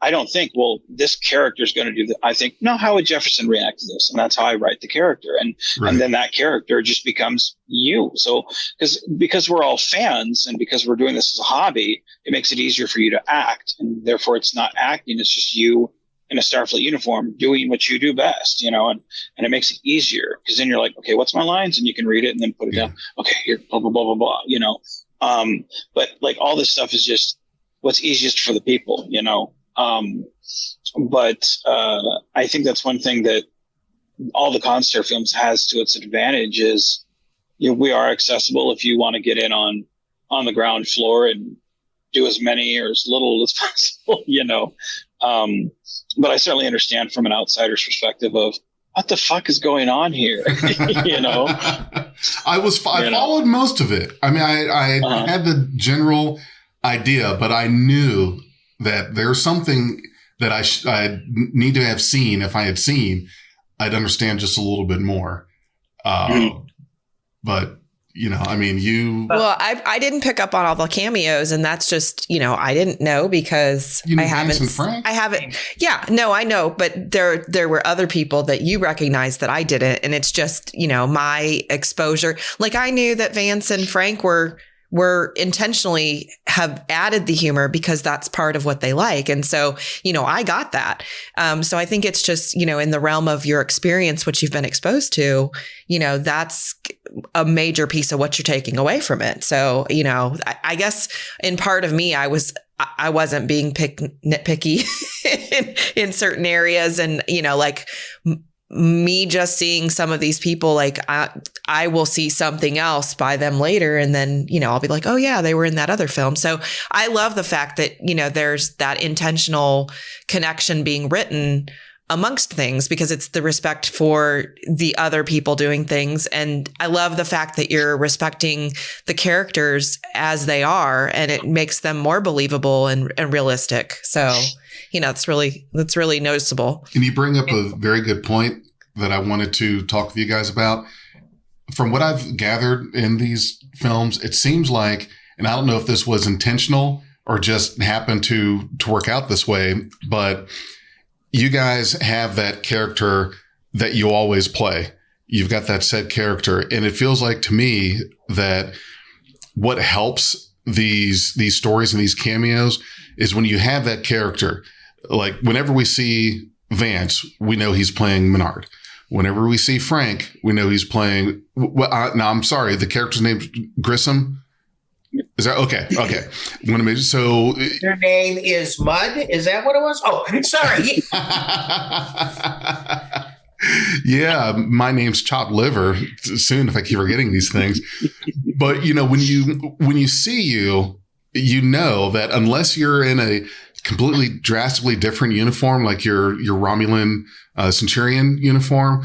I don't think, well, this character is going to do that. I think, no, how would Jefferson react to this? And that's how I write the character. And then that character just becomes you. So, because we're all fans and because we're doing this as a hobby, it makes it easier for you to act. And therefore it's not acting. It's just you in a Starfleet uniform doing what you do best, and it makes it easier because then you're like, okay, what's my lines? And you can read it and then put it down. Okay, here, blah, blah, blah, blah, blah, but like all this stuff is just what's easiest for the people, but I think that's one thing that all the Constar films has to its advantage is, we are accessible if you want to get in on the ground floor and do as many or as little as possible, but I certainly understand from an outsider's perspective of what the fuck is going on here, I followed most of it. I mean, I had the general idea, but I knew that there's something that I need to have seen. If I had seen, I'd understand just a little bit more. But well, I didn't pick up on all the cameos, and that's just, I didn't know because I haven't. Yeah, no, I know. But there were other people that you recognized that I didn't. And it's just, my exposure. Like I knew that Vance and Frank were intentionally have added the humor because that's part of what they like. And so, I got that. So I think it's just, in the realm of your experience, what you've been exposed to, that's a major piece of what you're taking away from it. So, I guess in part of me, I wasn't being nitpicky in certain areas and, like me just seeing some of these people, like I will see something else by them later. And then, I'll be like, oh yeah, they were in that other film. So I love the fact that, there's that intentional connection being written amongst things because it's the respect for the other people doing things. And I love the fact that you're respecting the characters as they are, and it makes them more believable and realistic. So, that's really noticeable. And you bring up a very good point that I wanted to talk with you guys about. From what I've gathered in these films, it seems like, and I don't know if this was intentional or just happened to work out this way, but you guys have that character that you always play. You've got that set character. And it feels like to me that what helps these stories and these cameos is when you have that character. Like whenever we see Vance, we know he's playing Menard. Whenever we see Frank, we know he's playing. No, I'm sorry. The character's name's Grissom. Is that okay? Okay. So your name is Mud. Is that what it was? Oh, sorry. Yeah, my name's Chopped Liver. Soon, if I keep forgetting these things. But when you see you know that unless you're in a completely drastically different uniform, like your Romulan Centurion uniform.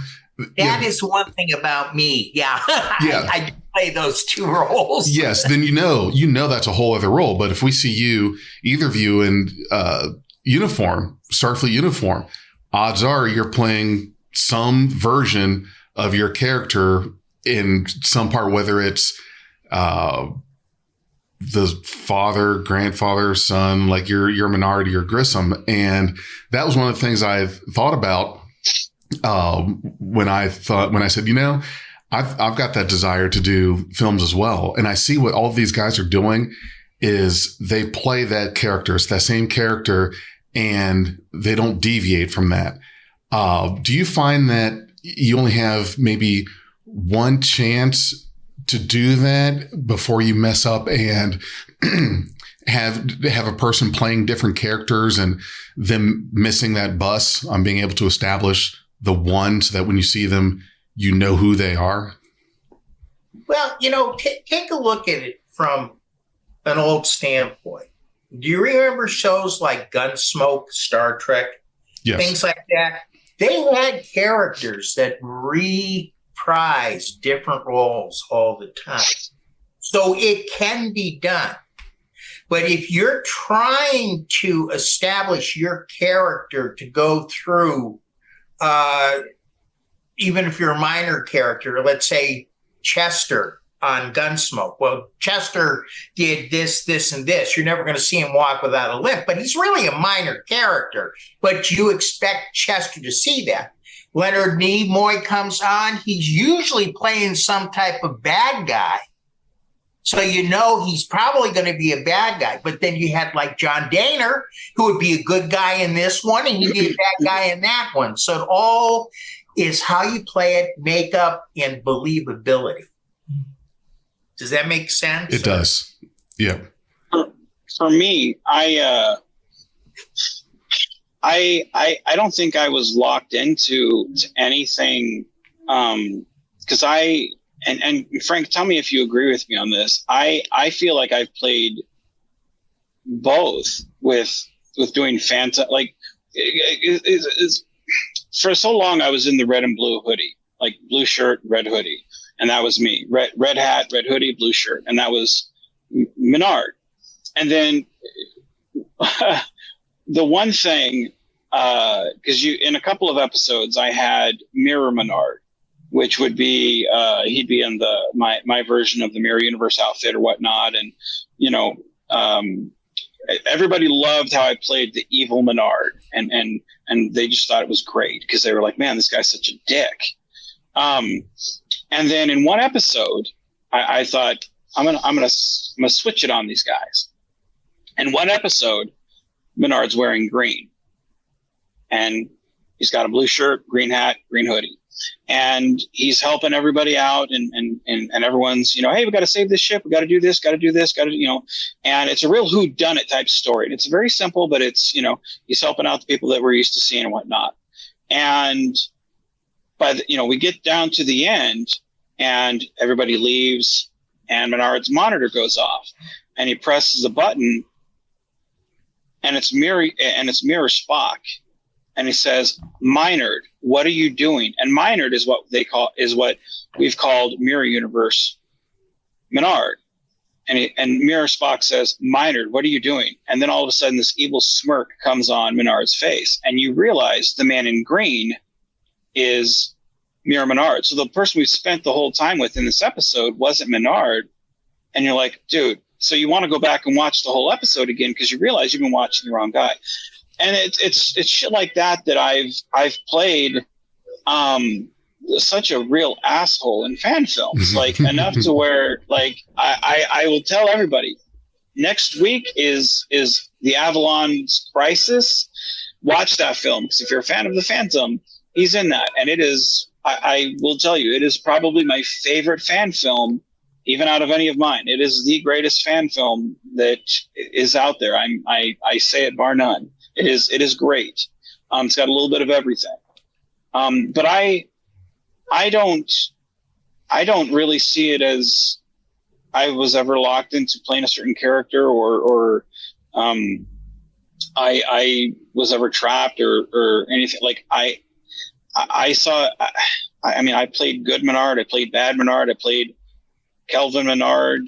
That is one thing about me. Yeah. Yeah. I play those two roles. Yes. Then you know that's a whole other role. But if we see you, either of you in uniform, Starfleet uniform, odds are you're playing some version of your character in some part, whether it's the father, grandfather, son, like your Minority or Grissom. And that was one of the things I thought about when I said, I've got that desire to do films as well. And I see what all of these guys are doing is they play that character. It's that same character and they don't deviate from that. Do you find that you only have maybe one chance to do that before you mess up and have a person playing different characters and them missing that bus on being able to establish the one so that when you see them, you know who they are? Well, take a look at it from an old standpoint. Do you remember shows like Gunsmoke, Star Trek, things like that? They had characters that reprise different roles all the time. So it can be done. But if you're trying to establish your character to go through, even if you're a minor character, let's say Chester on Gunsmoke. Well, Chester did this, this, and this. You're never going to see him walk without a limp, but he's really a minor character. But you expect Chester to see that. Leonard Nimoy comes on. He's usually playing some type of bad guy. So he's probably going to be a bad guy. But then you had like John Daner, who would be a good guy in this one, and he'd be a bad guy in that one. So it all is how you play it, makeup, and believability. Does that make sense? It does. Yeah. For me, I don't think I was locked into anything because and Frank, tell me if you agree with me on this. I feel like I've played both with doing Phantom. Like for so long, I was in the red and blue hoodie, like blue shirt, red hoodie. And that was me. Red hat, red hoodie, blue shirt. And that was Menard. And then the one thing, because in a couple of episodes, I had Mirror Menard, which would be, he'd be in my version of the Mirror Universe outfit or whatnot. And, everybody loved how I played the evil Menard. And they just thought it was great because they were like, man, this guy's such a dick. And then in one episode, I thought I'm gonna switch it on these guys. In one episode, Menard's wearing green, and he's got a blue shirt, green hat, green hoodie, and he's helping everybody out, and everyone's hey, we got to save this ship, we got to do this, and it's a real whodunit type story. And it's very simple, but it's he's helping out the people that we're used to seeing and whatnot, and. But we get down to the end, and everybody leaves, and Menard's monitor goes off, and he presses a button, and it's Mirror Spock, and he says, "Minard, what are you doing?" And Minard is what we've called Mirror Universe Menard, and Mirror Spock says, "Minard, what are you doing?" And then all of a sudden, this evil smirk comes on Menard's face, and you realize the man in green is Mirror Menard. So the person we spent the whole time with in this episode wasn't Menard. And you're like, dude, so you want to go back and watch the whole episode again because you realize you've been watching the wrong guy. And it's shit like that I've played such a real asshole in fan films, like enough to where like I will tell everybody next week is the Avalon's Crisis. Watch that film because if you're a fan of the Phantom, he's in that, and it is. I will tell you, it is probably my favorite fan film, even out of any of mine. It is the greatest fan film that is out there. I say it bar none. It is great. It's got a little bit of everything. But I don't really see it as I was ever locked into playing a certain character or I was ever trapped or anything. Like I saw. I mean, I played good Menard. I played bad Menard. I played Kelvin Menard.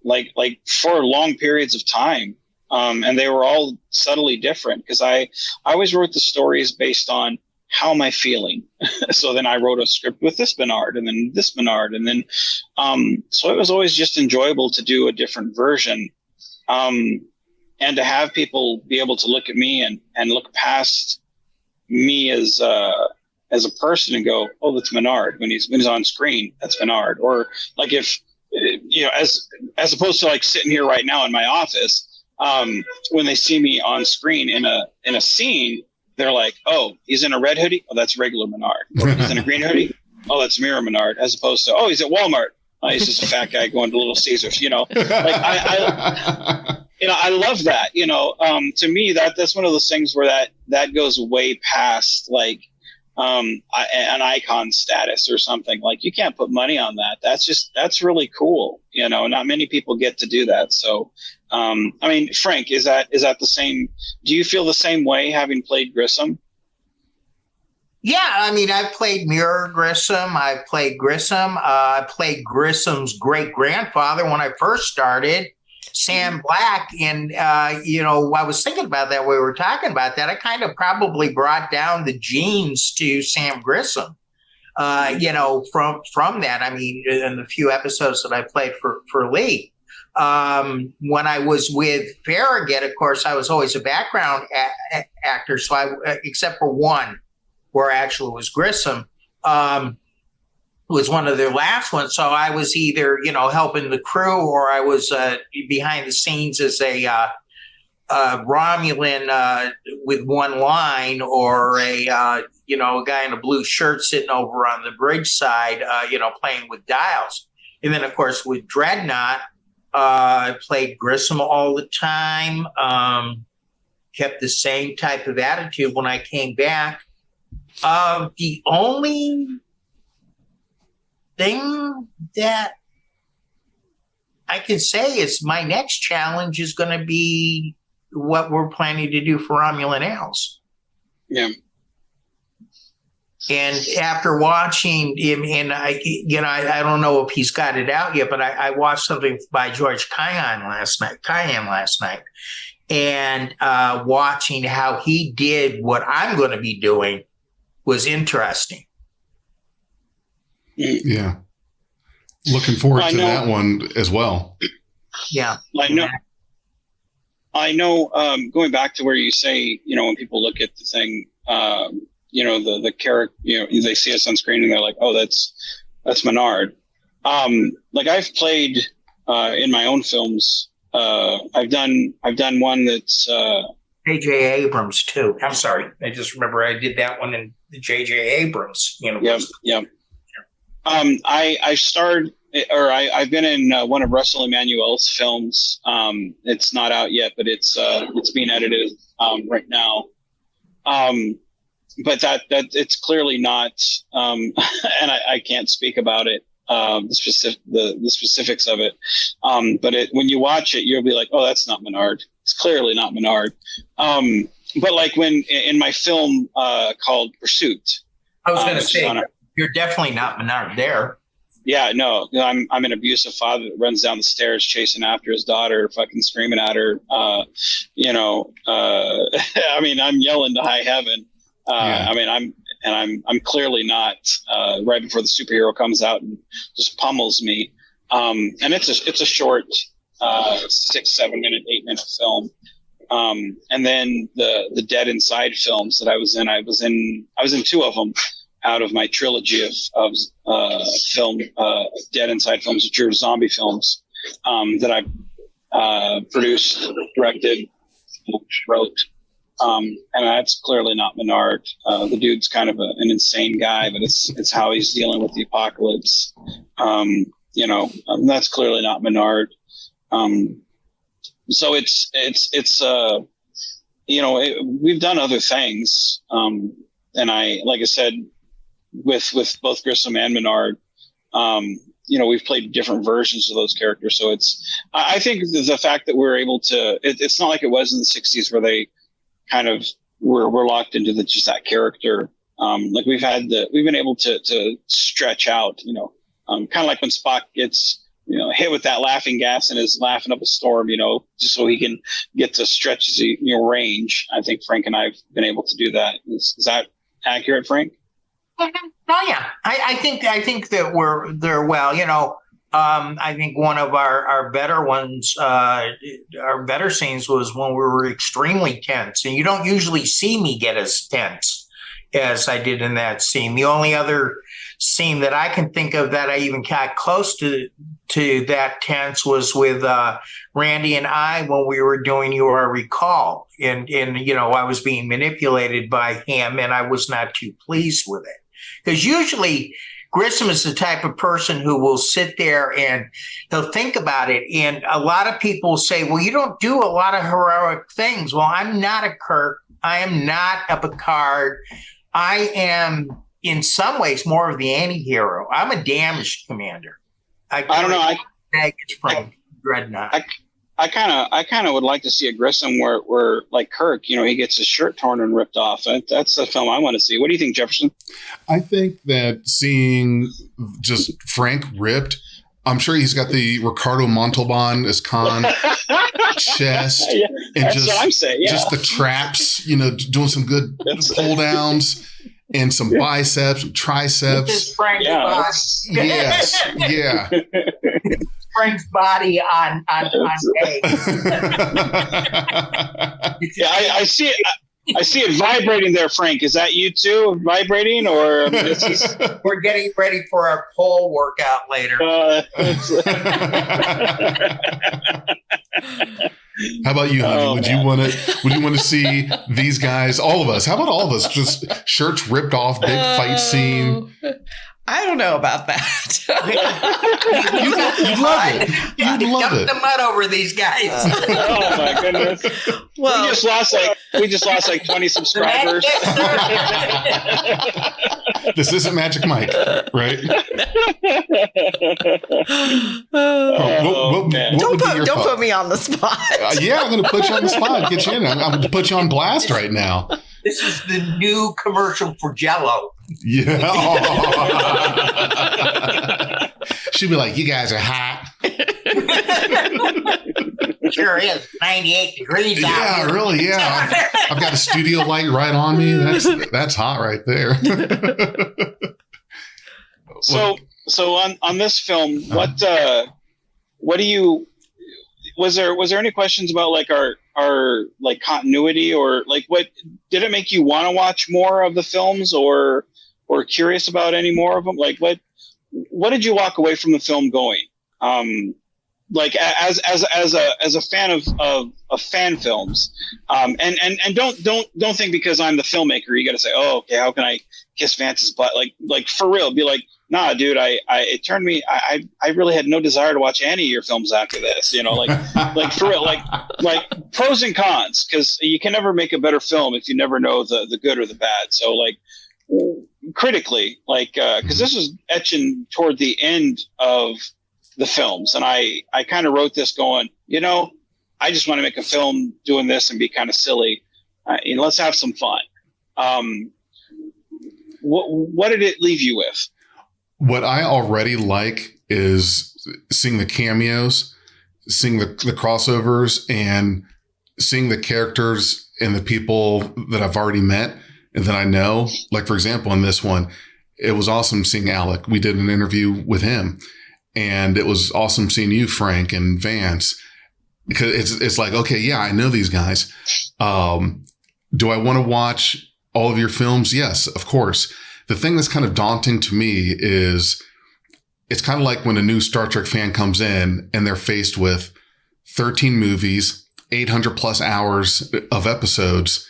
Like for long periods of time. And they were all subtly different because I always wrote the stories based on how am I feeling. So then I wrote a script with this Menard and then this Menard. And then, so it was always just enjoyable to do a different version. And to have people be able to look at me and look past me as a person and go, oh, that's Menard when he's on screen, that's Menard. Or like if, as opposed to like sitting here right now in my office, when they see me on screen in a scene, they're like, oh, he's in a red hoodie. Oh, that's regular Menard. Or he's in a green hoodie. Oh, that's Mirror Menard. As opposed to, oh, he's at Walmart. Oh, he's just a fat guy going to Little Caesars. Like I love that. To me, that's one of those things where that goes way past like an icon status or something. Like you can't put money on that. That's really cool. Not many people get to do that. So. I mean, Frank, is that the same? Do you feel the same way having played Grissom? Yeah, I mean, I've played Mirror Grissom. I've played Grissom. I played Grissom's great-grandfather when I first started, Sam Black. And, I was thinking about that when we were talking about that. I kind of probably brought down the genes to Sam Grissom, from that. I mean, in the few episodes that I played for Lee. When I was with Farragut, of course, I was always a background actor. So except for one where actually was Grissom, was one of their last ones. So I was either, helping the crew or I was behind the scenes as a Romulan with one line or a guy in a blue shirt sitting over on the bridge side, playing with dials. And then, of course, with Dreadnought, I played Grissom all the time, kept the same type of attitude when I came back. The only thing that I can say is my next challenge is going to be what we're planning to do for Romulan Ales. Yeah. And after watching him, and I don't know if he's got it out yet, but I watched something by George Cayenne last night, and watching how he did what I'm going to be doing was interesting. Yeah, looking forward to that one as well. Yeah, I know. Going back to where you say, when people look at the thing. The character, they see us on screen and they're like, oh, that's Menard. Like I've played, in my own films, I've done one that's, J.J. Abrams too. I'm sorry. I just remember I did that one in the J.J. Abrams universe. Yep. I starred, or I've been in one of Russell Emanuel's films. It's not out yet, but it's being edited, right now. But that it's clearly not, and I can't speak about it, the specifics of it. But when you watch it, you'll be like, oh, that's not Menard. It's clearly not Menard. But like when in my film called Pursuit, I was going to say you're definitely not Menard there. Yeah, no, I'm an abusive father that runs down the stairs chasing after his daughter, fucking screaming at her. I mean, I'm yelling to high heaven. I mean, I'm clearly not, right before the superhero comes out and just pummels me. And it's a short, 6, 7 minute, 8 minute film. And then the Dead Inside films that I was in 2 of them out of my trilogy of film, Dead Inside films, which are zombie films, that I produced, directed, wrote. And that's clearly not Menard. The dude's kind of an insane guy, but it's how he's dealing with the apocalypse. That's clearly not Menard. So we've done other things. And like I said, with both Grissom and Menard, we've played different versions of those characters. So I think the fact that we're able to, it's not like it was in the 60s where they kind of were locked into just that character. Like we've been able to stretch out, kind of like when Spock gets, hit with that laughing gas and is laughing up a storm, just so he can get to stretch his, range. I think Frank and I have been able to do that. Is that accurate, Frank? Oh yeah, I think that they're well. I think one of our better ones, our better scenes was when we were extremely tense, and you don't usually see me get as tense as I did in that scene. The only other scene that I can think of that I even got close to that tense was with Randy and I when we were doing Your Recall, and I was being manipulated by him, and I was not too pleased with it. Because usually Grissom is the type of person who will sit there and he'll think about it. And a lot of people say, well, you don't do a lot of heroic things. Well, I'm not a Kirk. I am not a Picard. I am, in some ways, more of the anti-hero. I'm a damaged commander. I don't know. Baggage from Dreadnought. I kind of would like to see a Grissom where like Kirk, he gets his shirt torn and ripped off. That's the film I want to see. What do you think, Jefferson? I think that seeing just Frank ripped, I'm sure he's got the Ricardo Montalban as Khan chest, yeah, and that's what I'm saying. Yeah. Just the traps, doing some good pull downs. And some biceps, triceps. Yes, yeah. Frank's body on egg. Yeah, I see it. I see it vibrating there, Frank. Is that you too, vibrating, or we're getting ready for our pole workout later? How about you, honey? Would you want to see these guys, all of us? How about all of us? Just shirts ripped off, big fight scene. I don't know about that. You'd love it. You'd love it. Dump the mud over these guys. Oh my goodness! Well, we just lost like 20 subscribers. This isn't Magic Mike, right? Don't put me on the spot. Yeah, I'm going to put you on the spot. Get you in. I'm going to put you on blast right now. This is the new commercial for Jell-O. Yeah. She'd be like, "You guys are hot." Sure is. 98 degrees out. Yeah, really. Yeah. I've got a studio light right on me. That's hot right there. So on this film, what do you? Was there any questions about like our like continuity, or like what did it make you want to watch more of the films, or curious about any more of them? Like what did you walk away from the film going? Like as a fan of fan films, and don't think because I'm the filmmaker you got to say, oh, okay, how can I kiss Vance's butt? Like for real, be like, nah, dude, it turned me. I really had no desire to watch any of your films after this. Like for real, like pros and cons, because you can never make a better film if you never know the good or the bad. So like critically, like because this was etching toward the end of the films, and I kind of wrote this going, I just want to make a film doing this and be kind of silly, and let's have some fun. What did it leave you with? What I already like is seeing the cameos, seeing the crossovers, and seeing the characters and the people that I've already met and that I know. Like, for example, in this one, it was awesome seeing Alec. We did an interview with him, and it was awesome seeing you, Frank, and Vance, because it's like, okay, yeah, I know these guys. Do I want to watch all of your films? Yes, of course. The thing that's kind of daunting to me is it's kind of like when a new Star Trek fan comes in and they're faced with 13 movies, 800 plus hours of episodes,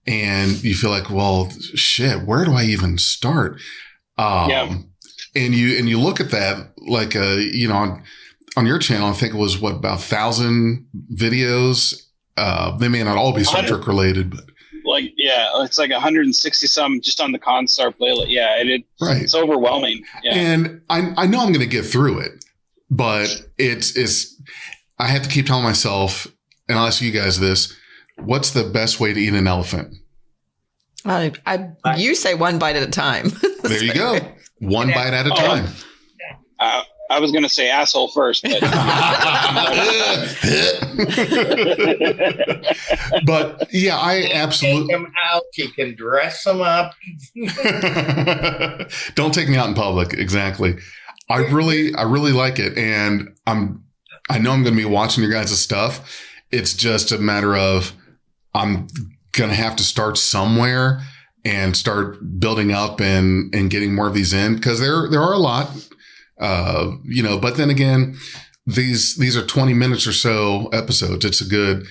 and you feel like, well, shit, where do I even start? Yeah. And you look at that like on your channel, I think it was about 1,000 videos. They may not all be Star Trek related, but it's like 160 some just on the Constar playlist. Yeah, Right. It's overwhelming. Yeah. And I know I'm going to get through it, but it's I have to keep telling myself, and I'll ask you guys this: what's the best way to eat an elephant? You say one bite at a time. There you go. One bite at a time. I was going to say asshole first, but but yeah, I absolutely take him out. You can dress him up. Don't take me out in public. Exactly. I really like it, and I know I'm going to be watching your guys' stuff. It's just a matter of I'm going to have to start somewhere and start building up and getting more of these in, because there are a lot. But then again, these are 20 minutes or so episodes. It's a good,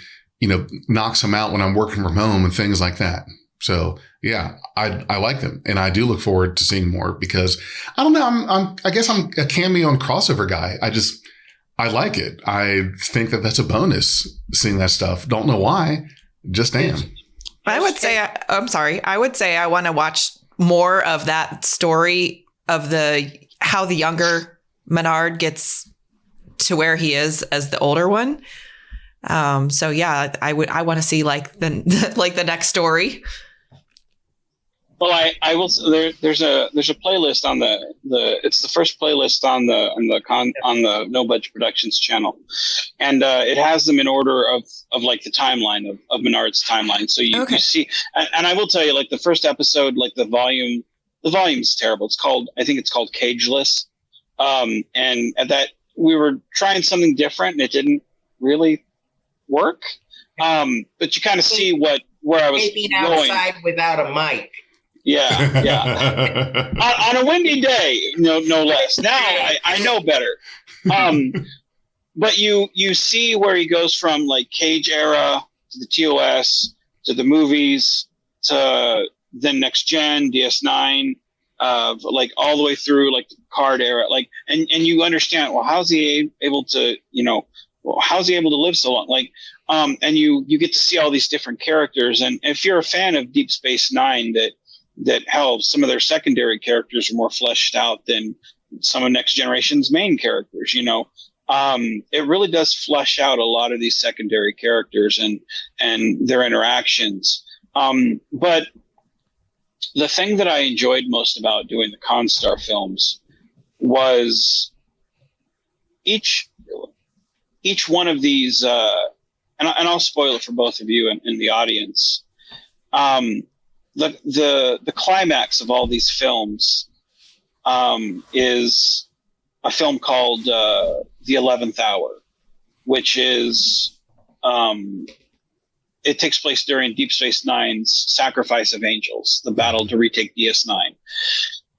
knocks them out when I'm working from home and things like that. So yeah, I like them, and I do look forward to seeing more, because I don't know. I guess I'm a cameo and crossover guy. I like it. I think that's a bonus, seeing that stuff. Don't know why, just am. I would say, I'm sorry. I would say I want to watch more of that story of how the younger Menard gets to where he is as the older one. So yeah, I want to see like the next story. Well, I will. There's a playlist on it's the first playlist on the No Budget Productions channel, and it has them in order of like the timeline of Menard's timeline. So you see, and I will tell you, like the first episode, like the volume's terrible. I think it's called Cageless, and that we were trying something different, and it didn't really work. But you kind of see where I was Maybe going. outside without a mic. Yeah. on a windy day, no less. Now I know better. But you see where he goes from like Cage era to the TOS to the movies to then next gen DS9, like all the way through like the card era, like and you understand, well, how's he able to how's he able to live so long, like and you get to see all these different characters. And if you're a fan of Deep Space Nine, that hell, some of their secondary characters are more fleshed out than some of Next Generation's main characters. It really does flesh out a lot of these secondary characters and their interactions. But the thing that I enjoyed most about doing the Constar films was each one of these, and I'll spoil it for both of you and the audience. The climax of all these films is a film called The 11th Hour, which is it takes place during Deep Space Nine's Sacrifice of Angels, the battle to retake DS9.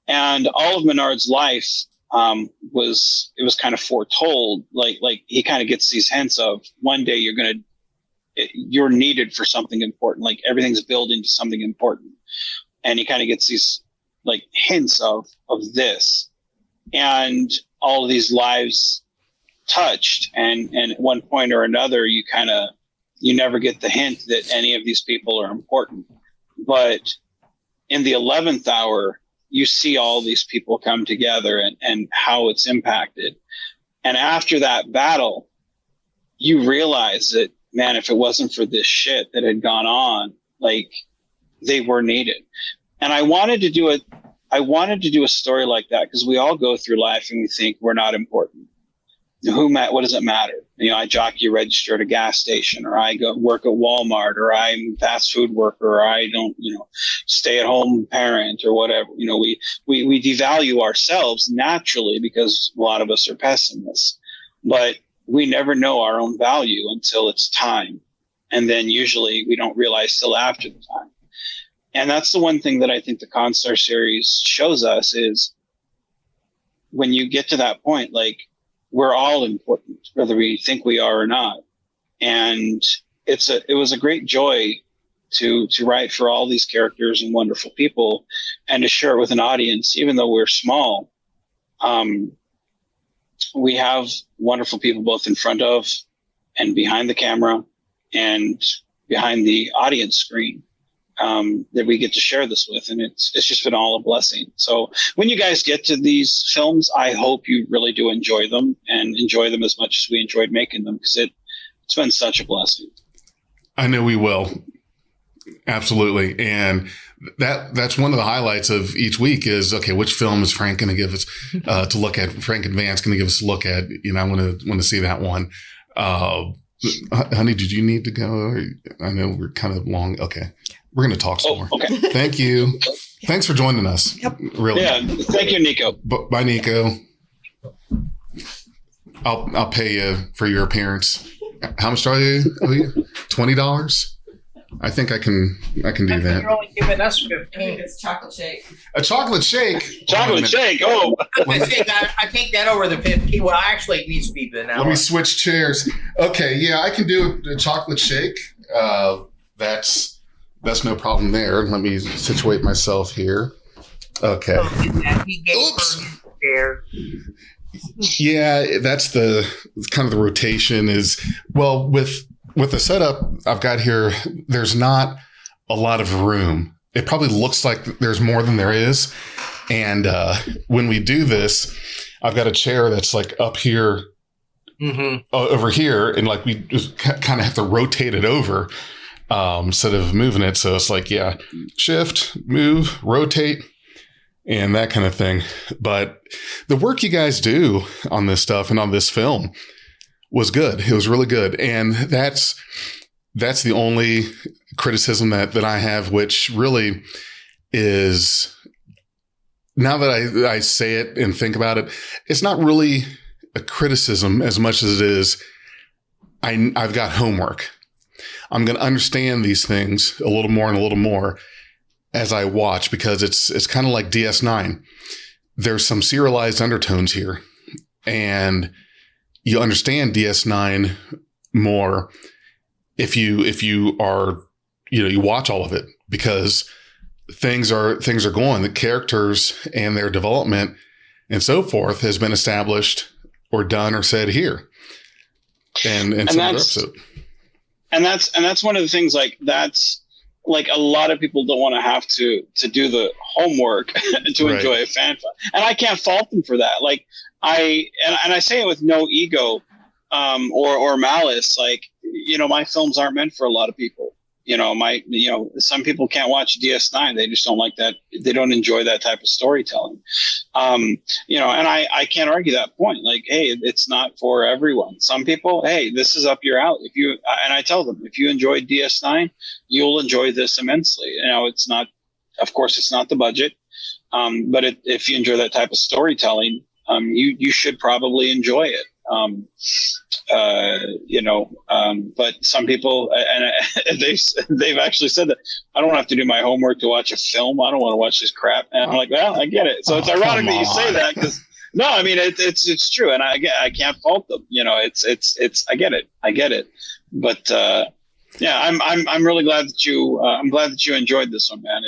And all of Menard's life was kind of foretold. Like he kind of gets these hints of one day you're needed for something important. Like everything's building to something important. And he kind of gets these like hints of this, and all of these lives touched. And at one point or another, you never get the hint that any of these people are important. But in the 11th hour, you see all these people come together and how it's impacted. And after that battle, you realize that, man, if it wasn't for this shit that had gone on, like they were needed. And I wanted to do a story like that, because we all go through life and we think we're not important. What does it matter? I jockey a register at a gas station, or I go work at Walmart, or I'm a fast food worker, or I don't, stay at home parent or whatever. We devalue ourselves naturally because a lot of us are pessimists, but we never know our own value until it's time. And then usually we don't realize till after the time. And that's the one thing that I think the Constar series shows us is when you get to that point, like we're all important, whether we think we are or not. And it was a great joy to write for all these characters and wonderful people, and to share it with an audience, even though we're small. We have wonderful people both in front of and behind the camera and behind the audience screen. that we get to share this with, and it's just been all a blessing. So when you guys get to these films, I hope you really do enjoy them and enjoy them as much as we enjoyed making them, because it's been such a blessing. I know we will. Absolutely. And that's one of the highlights of each week is, okay, which film is Frank going to give us to look at? Frank and Vance going to give us a look at? I want to see that one. Honey, did you need to go? I know we're kind of long. Okay. We're going to talk some more. Okay. Thank you. Thanks for joining us. Yep. Really. Yeah. Thank you, Nico. Bye, Nico. I'll pay you for your appearance. How much are you? $20? I think I can do that. You're only giving us 15. I think it's chocolate shake. A chocolate shake. Chocolate shake. Oh. I take that over the 15. Well, actually, it needs to be vanilla. Let me switch chairs. Okay, yeah, I can do a chocolate shake. That's no problem there. Let me situate myself here. Okay. Oops. Yeah, that's the kind of the rotation is, well, with the setup I've got here, there's not a lot of room. It probably looks like there's more than there is. And when we do this, I've got a chair that's like up here, over here. And like we just kind of have to rotate it over instead of moving it. So it's like, yeah, shift, move, rotate, and that kind of thing. But the work you guys do on this stuff and on this film was good. It was really good. And that's the only criticism that I have, which really is, now that I say it and think about it, it's not really a criticism as much as it is, I've got homework. I'm going to understand these things a little more and a little more as I watch, because it's kind of like DS9. There's some serialized undertones here, and you understand DS9 more if you are, you watch all of it, because things are going, the characters and their development and so forth has been established or done or said here. And some other episode. And that's one of the things, like, that's like a lot of people don't want to have to do the homework to enjoy a fan film. And I can't fault them for that. Like, I say it with no ego, or malice. Like, my films aren't meant for a lot of people. Some people can't watch DS9. They just don't like that. They don't enjoy that type of storytelling. And I can't argue that point. Like, hey, it's not for everyone. Some people, hey, this is up your alley. And I tell them, if you enjoy DS9, you'll enjoy this immensely. It's not, of course, it's not the budget. But if you enjoy that type of storytelling, you should probably enjoy it. But some people, and they've actually said that I don't have to do my homework to watch a film. I don't want to watch this crap. And I'm like, well, I get it. So it's ironic that you say that, because no, I mean, it's true. And I can't fault them. I get it. But, yeah, I'm really glad that you enjoyed this one, man.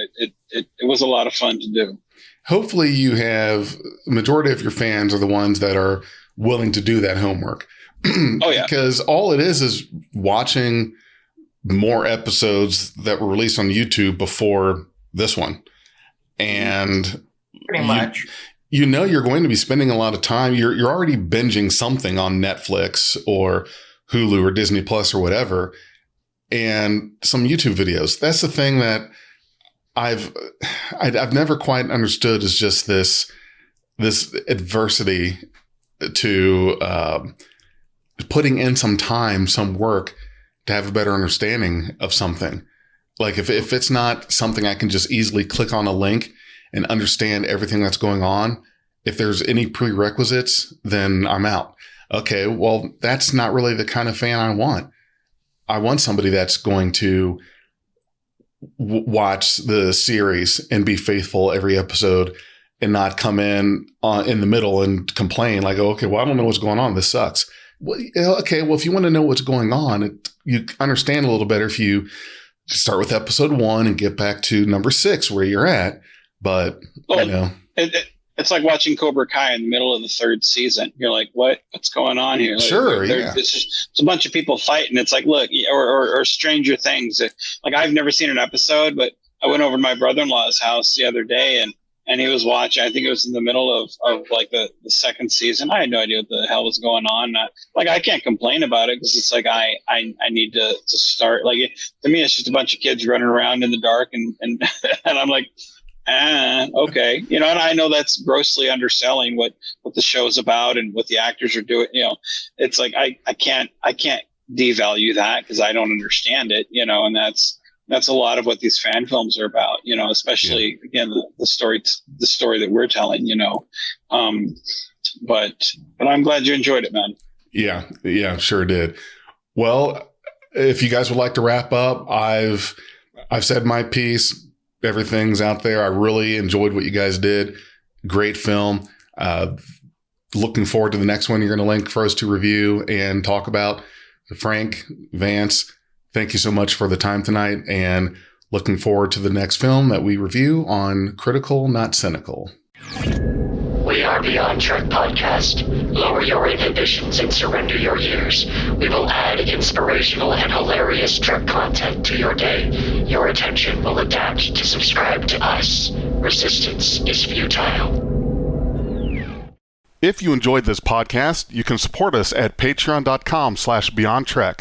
It was a lot of fun to do. Hopefully you have, the majority of your fans are the ones that are willing to do that homework. Oh yeah. Because all it is watching more episodes that were released on YouTube before this one. And pretty much, you're going to be spending a lot of time. You're already binging something on Netflix or Hulu or Disney Plus or whatever, and some YouTube videos. That's the thing that I've never quite understood, is just this adversity to putting in some time, some work to have a better understanding of something. Like if it's not something I can just easily click on a link and understand everything that's going on, if there's any prerequisites, then I'm out. Okay, well, that's not really the kind of fan I want. I want somebody that's going to watch the series and be faithful every episode and not come in the middle and complain like, oh, okay, well, I don't know what's going on. This sucks. Well, okay, well, if you want to know what's going on, you understand a little better if you start with episode 1 and get back to number 6 where you're at. But, it's like watching Cobra Kai in the middle of the 3rd season. You're like, what's going on here? Like, sure, yeah. It's a bunch of people fighting. It's like, look, or Stranger Things. Like, I've never seen an episode, but I went over to my brother-in-law's house the other day, and he was watching. I think it was in the middle of like the second season. I had no idea what the hell was going on. I can't complain about it because it's like I need to start. Like to me, it's just a bunch of kids running around in the dark, and and I'm like, okay, and I know that's grossly underselling what the show's about and what the actors are doing. It's like I can't devalue that because I don't understand it. And that's a lot of what these fan films are about, especially again, the story that we're telling, but I'm glad you enjoyed it, man. Yeah, sure did. Well, if you guys would like to wrap up, I've said my piece. Everything's out there. I really enjoyed what you guys did. Great film. Looking forward to the next one you're going to link for us to review and talk about. Frank, Vance, thank you so much for the time tonight, and looking forward to the next film that we review on Critical-not-Cynical. We are Beyond Trek Podcast. Lower your inhibitions and surrender your years. We will add inspirational and hilarious Trek content to your day. Your attention will adapt to subscribe to us. Resistance is futile. If you enjoyed this podcast, you can support us at patreon.com/BeyondTrek.